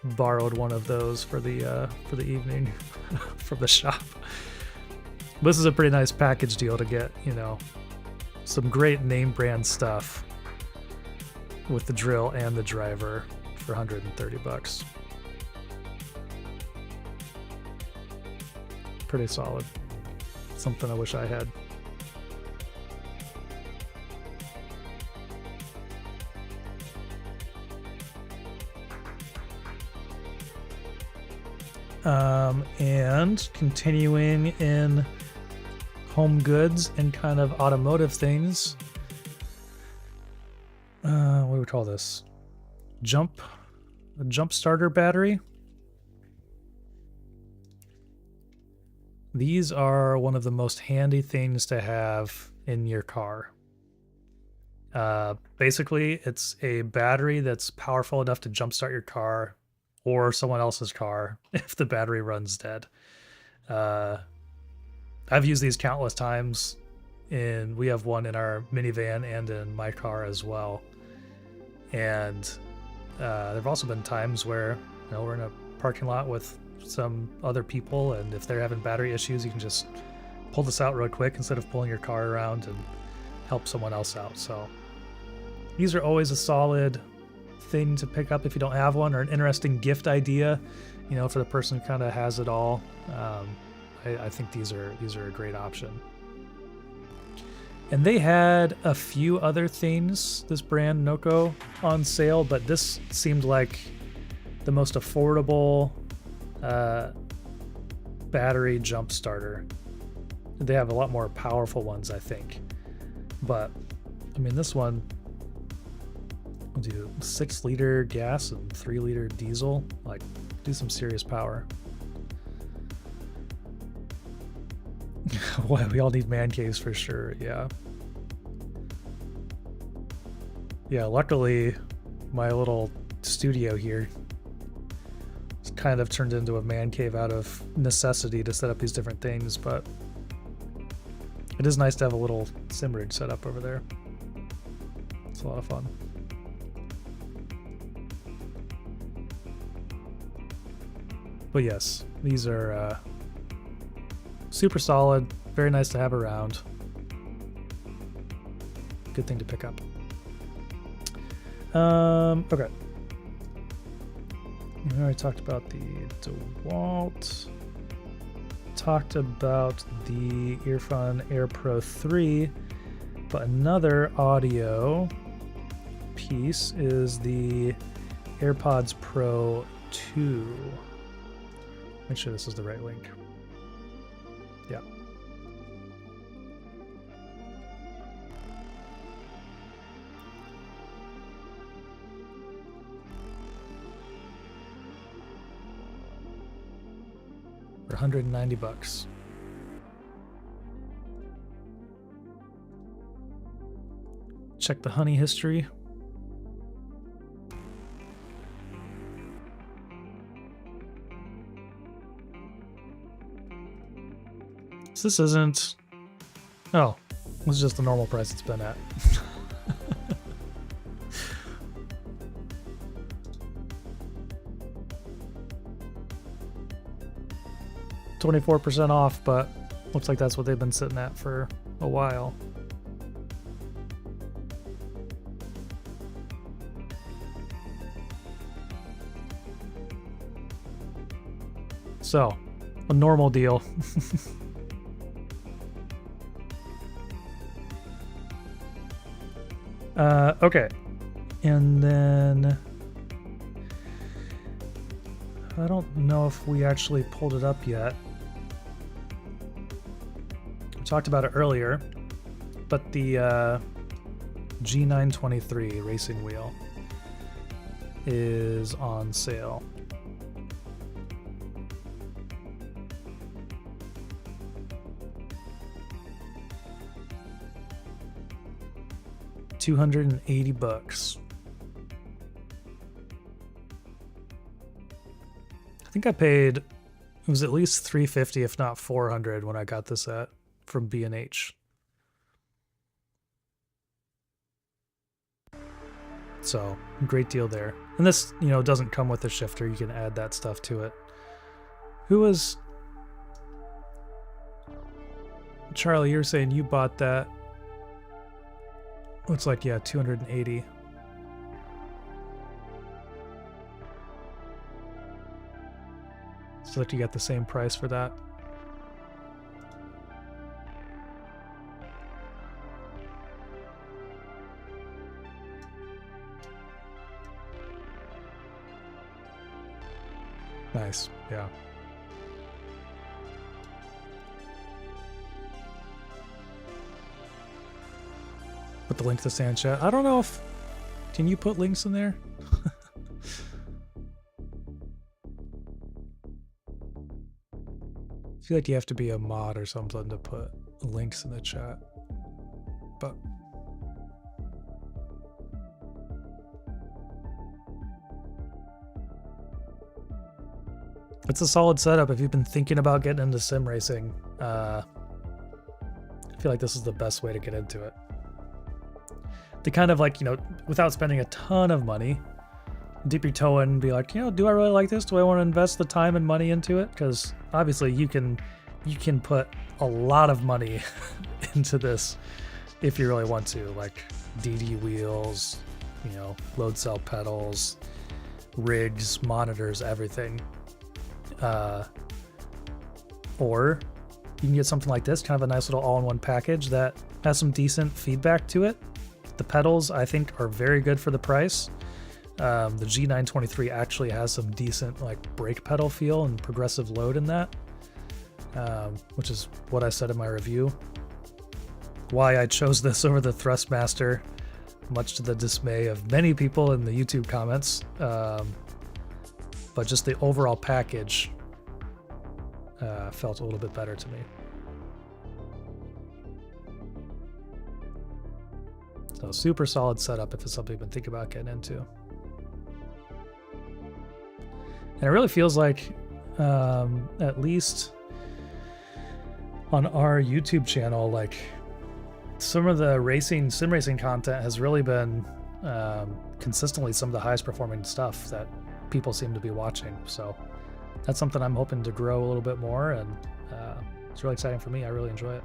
borrowed one of those for the evening from the shop. This is a pretty nice package deal to get, you know, some great name brand stuff with the drill and the driver for $130. Pretty solid. Something I wish I had. And continuing in home goods and kind of automotive things. What do we call this? A jump starter battery. These are one of the most handy things to have in your car. Basically, it's a battery that's powerful enough to jumpstart your car or someone else's car if the battery runs dead. I've used these countless times. We have one in our minivan and in my car as well. And there have also been times where, you know, we're in a parking lot with some other people, and if they're having battery issues, you can just pull this out real quick instead of pulling your car around and help someone else out. So these are always a solid thing to pick up if you don't have one, or an interesting gift idea, you know, for the person who kind of has it all. I think these are a great option. And they had a few other things, this brand Noco, on sale, but this seemed like the most affordable battery jump starter. They have a lot more powerful ones, I think. But, I mean, this one will do 6-liter gas and 3-liter diesel. Like, do some serious power. Well, we all need man caves for sure, yeah. Yeah, luckily, my little studio here is kind of turned into a man cave out of necessity to set up these different things, but it is nice to have a little sim rig set up over there. It's a lot of fun. But yes, these are super solid, very nice to have around. Good thing to pick up. Okay. We already talked about the DeWalt. Talked about the Earphone Air Pro 3, but another audio piece is the AirPods Pro 2. Make sure this is the right link. Yeah. For $190. Check the honey history. So this isn't... Oh, this is just the normal price it's been at. 24% off, but looks like that's what they've been sitting at for a while. So, a normal deal. Okay. And then I don't know if we actually pulled it up yet. We talked about it earlier, but the G923 racing wheel is on sale. $280. I think I paid, it was at least $350 if not $400 when I got this from B&H. So, great deal there. And this, doesn't come with a shifter. You can add that stuff to it. Who was... Charlie, you were saying you bought that. Looks like, yeah, 280. So like you got the same price for that. Nice, yeah. Put the link to the stand chat. I don't know if... Can you put links in there? I feel like you have to be a mod or something to put links in the chat. But... It's a solid setup if you've been thinking about getting into sim racing. I feel like this is the best way to get into it. To kind of like, without spending a ton of money, dip your toe in and be like, do I really like this? Do I want to invest the time and money into it? Because obviously you can put a lot of money into this if you really want to, like DD wheels, load cell pedals, rigs, monitors, everything. Or you can get something like this, kind of a nice little all-in-one package that has some decent feedback to it. The pedals, I think, are very good for the price. The G923 actually has some decent like brake pedal feel and progressive load in that, which is what I said in my review. Why I chose this over the Thrustmaster, much to the dismay of many people in the YouTube comments. But just the overall package felt a little bit better to me. So super solid setup if it's something you've been thinking about getting into. And it really feels like, at least on our YouTube channel, like some of the sim racing content has really been consistently some of the highest performing stuff that people seem to be watching. So that's something I'm hoping to grow a little bit more, and it's really exciting for me. I really enjoy it.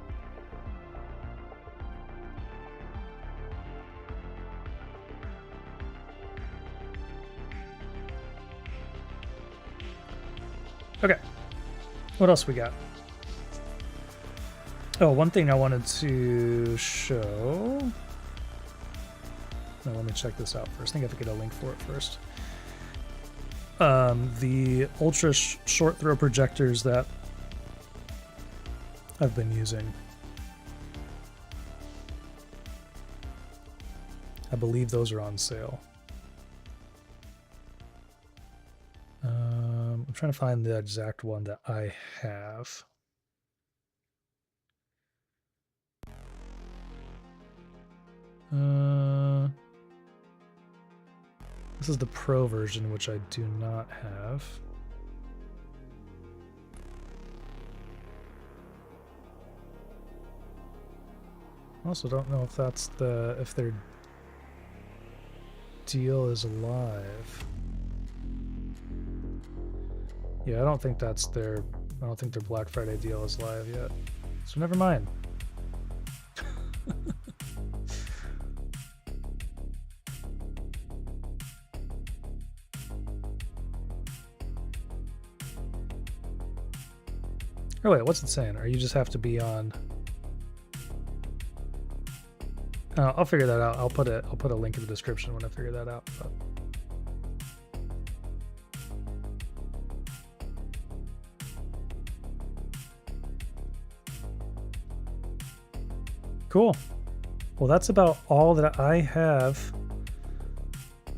Okay, what else we got? Oh, one thing I wanted to show. Now, let me check this out first. I think I have to get a link for it first. The ultra short throw projectors that I've been using. I believe those are on sale. I'm trying to find the exact one that I have. This is the Pro version, which I do not have. I also don't know if that's if their deal is live. Yeah, I don't think their Black Friday deal is live yet. So never mind. Oh wait, what's it saying? Or you just have to be on? I'll figure that out. I'll put a link in the description when I figure that out. But. Cool. Well, that's about all that I have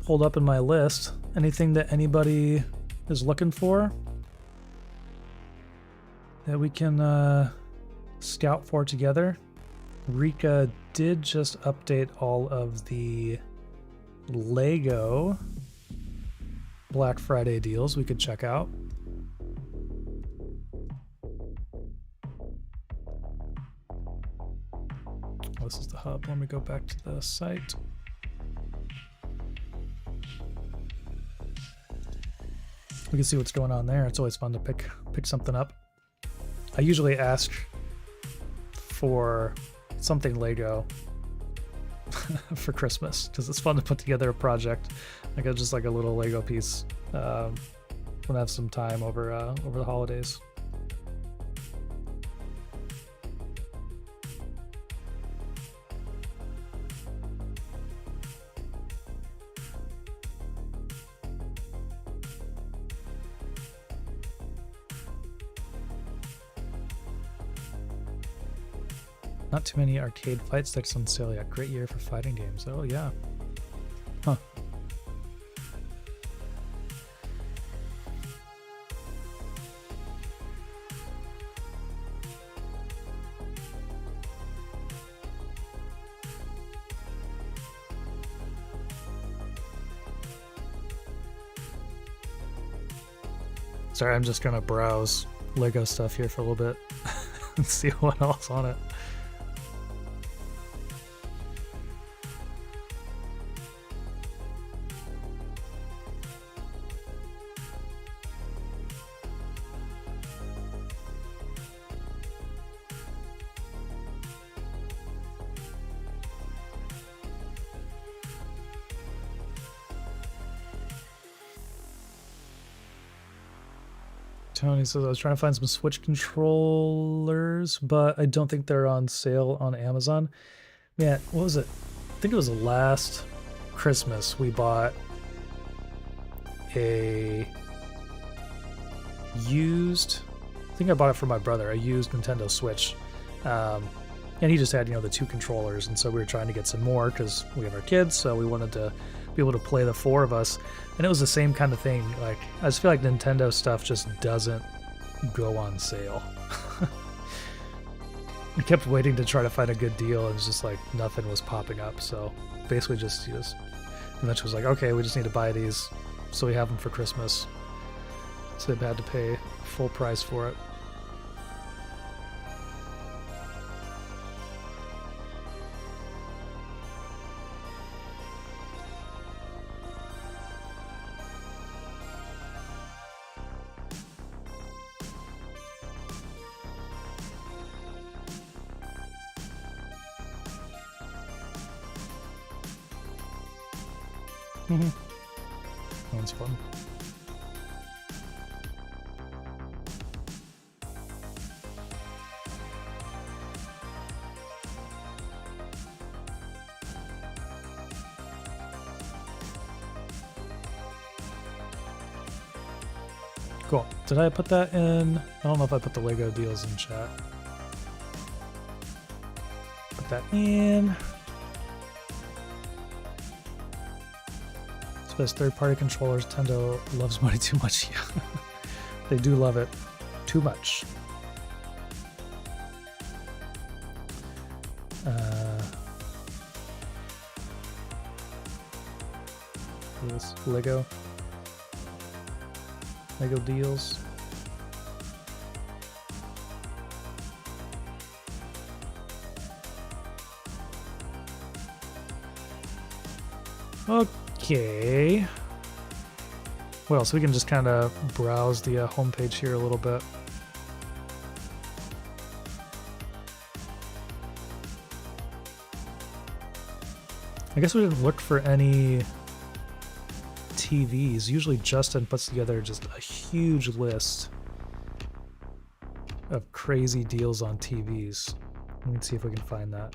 pulled up in my list. Anything that anybody is looking for that we can scout for together? Rika did just update all of the Lego Black Friday deals we could check out. This is the hub. Let me go back to the site. We can see what's going on there. It's always fun to pick something up. I usually ask for something Lego for Christmas because it's fun to put together a project, like just like a little Lego piece when I have some time over the holidays. Not too many arcade fight sticks on sale yet. Great year for fighting games. Oh yeah. Huh. Sorry, I'm just gonna browse Lego stuff here for a little bit and see what else on it. Tony says, I was trying to find some Switch controllers, but I don't think they're on sale on Amazon. Man, what was it? I think it was last Christmas we bought a used, I think I bought it for my brother, a used Nintendo Switch. And he just had, the 2 controllers, and so we were trying to get some more because we have our kids, so we wanted to be able to play the 4 of us. And it was the same kind of thing. Like, I just feel like Nintendo stuff just doesn't go on sale. I kept waiting to try to find a good deal, and it's just like nothing was popping up. So basically just eventually was like, okay, we just need to buy these so we have them for Christmas. So they've had to pay full price for it. That's fun. Cool. Did I put that in? I don't know if I put the Lego deals in chat. Put that in. As third-party controllers, Nintendo loves money too much. Yeah, they do love it too much. This Lego deals. Okay. Well, so we can just kind of browse the homepage here a little bit. I guess we didn't look for any TVs. Usually Justin puts together just a huge list of crazy deals on TVs. Let me see if we can find that.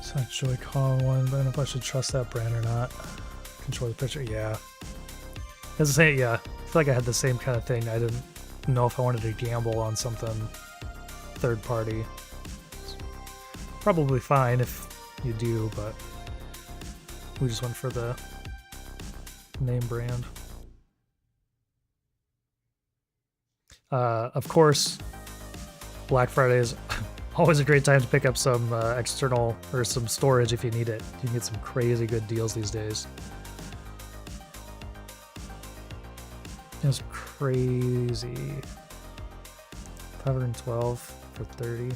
It's not Joy-Con one, but I don't know if I should trust that brand or not. Control the picture, yeah. As I say, yeah, I feel like I had the same kind of thing. I didn't know if I wanted to gamble on something third party. It's probably fine if you do, but we just went for the name brand. Of course, Black Friday is always a great time to pick up some external or some storage if you need it. You can get some crazy good deals these days. It's crazy. 512 for 30.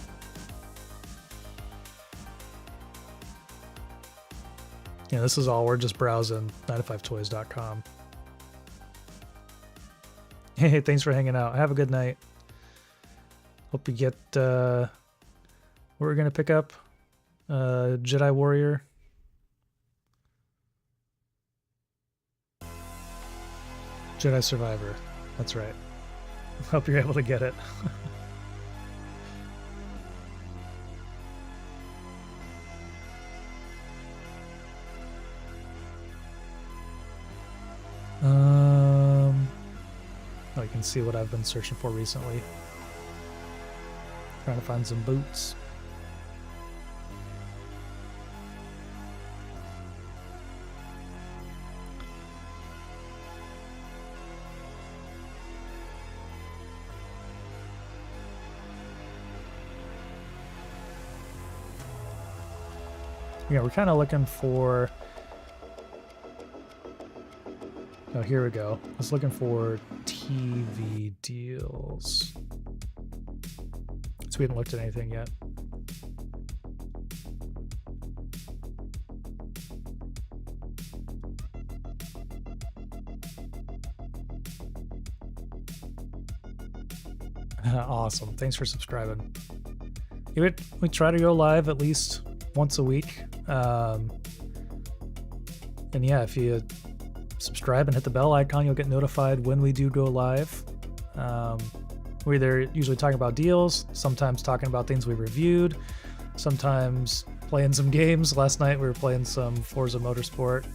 Yeah, this is all, we're just browsing 9to5toys.com. Hey, thanks for hanging out. Have a good night. Hope you get what we're gonna pick up. Jedi Warrior. Jedi Survivor. That's right. Hope you're able to get it. Oh, you can see what I've been searching for recently. Trying to find some boots. Yeah, we're kind of looking for... Oh, here we go. I was looking for TV deals. So we haven't looked at anything yet. Awesome. Thanks for subscribing. We try to go live at least once a week. And yeah, if you subscribe and hit the bell icon, you'll get notified when we do go live. We're either usually talking about deals, sometimes talking about things we reviewed, sometimes playing some games. Last night we were playing some Forza Motorsport.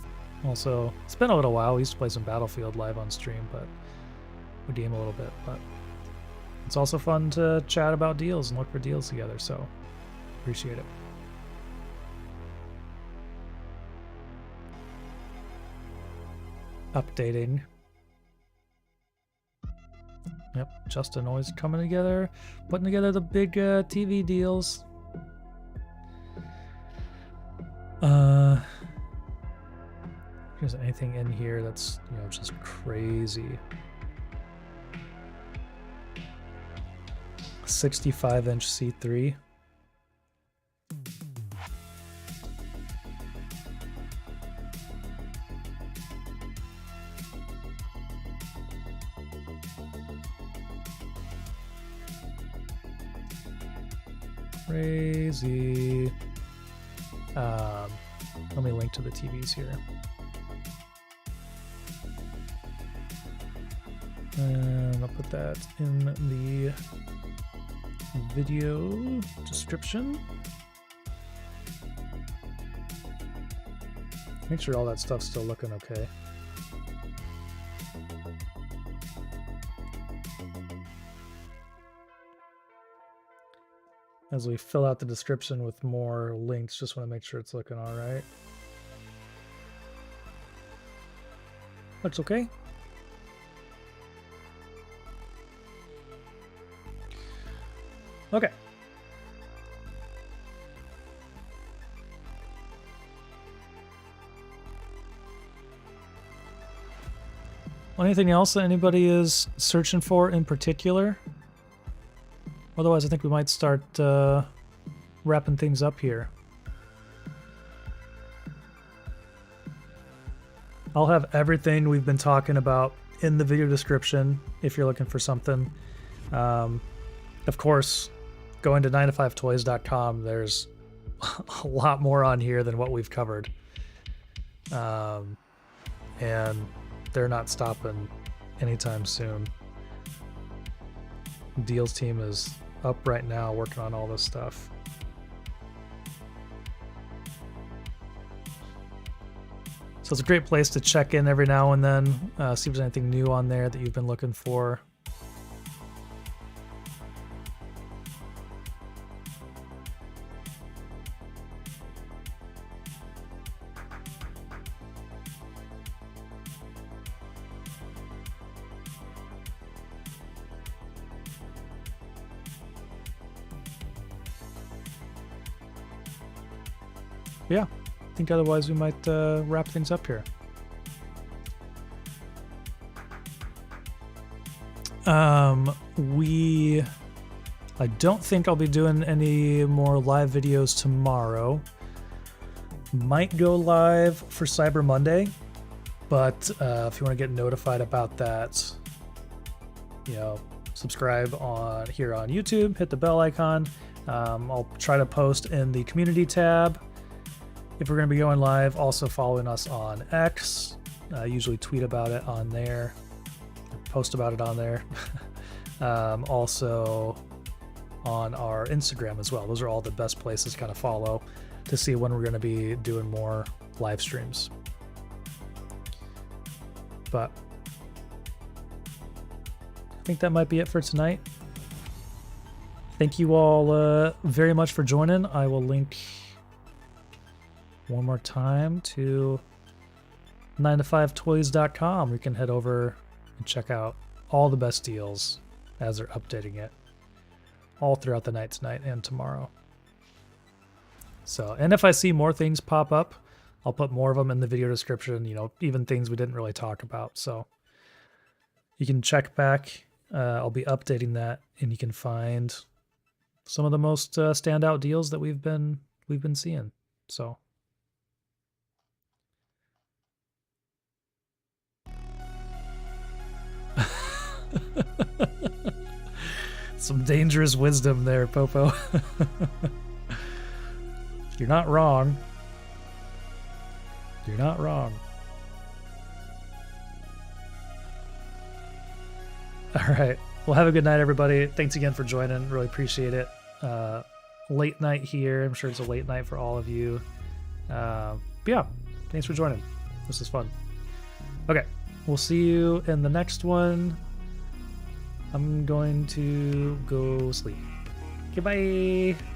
Also, it's been a little while. We used to play some Battlefield live on stream, but we game a little bit. But it's also fun to chat about deals and look for deals together, so appreciate it. Updating. Yep, Justin always coming together, putting together the big TV deals. There's anything in here that's, you know, just crazy. 65-inch C3. Crazy. Let me link to the TVs here. And I'll put that in the video description. Make sure all that stuff's still looking okay. As we fill out the description with more links, just want to make sure it's looking all right. Looks okay. Okay. Anything else that anybody is searching for in particular? Otherwise, I think we might start wrapping things up here. I'll have everything we've been talking about in the video description if you're looking for something. Of course, going to 9to5toys.com, there's a lot more on here than what we've covered. And they're not stopping anytime soon. Deals team is up right now working on all this stuff. So it's a great place to check in every now and then, see if there's anything new on there that you've been looking for. Yeah, I think otherwise we might wrap things up here. I don't think I'll be doing any more live videos tomorrow. Might go live for Cyber Monday, but if you want to get notified about that, you know, subscribe here on YouTube, hit the bell icon. I'll try to post in the community tab if we're going to be going live. Also following us on X. I usually tweet about it on there, post about it on there. Also on our Instagram as well. Those are all the best places to kind of follow to see when we're going to be doing more live streams. But I think that might be it for tonight. Thank you all very much for joining. I will link one more time to 9to5toys.com. You can head over and check out all the best deals as they're updating it all throughout the night tonight and tomorrow. So, and if I see more things pop up, I'll put more of them in the video description, you know, even things we didn't really talk about. So you can check back. I'll be updating that, and you can find some of the most standout deals that we've been seeing. So Some dangerous wisdom there, Popo. You're not wrong. You're not wrong. All right. Well, have a good night, everybody. Thanks again for joining. Really appreciate it. Late night here. I'm sure it's a late night for all of you. But yeah, thanks for joining. This is fun. Okay. We'll see you in the next one. I'm going to go sleep. Okay, bye.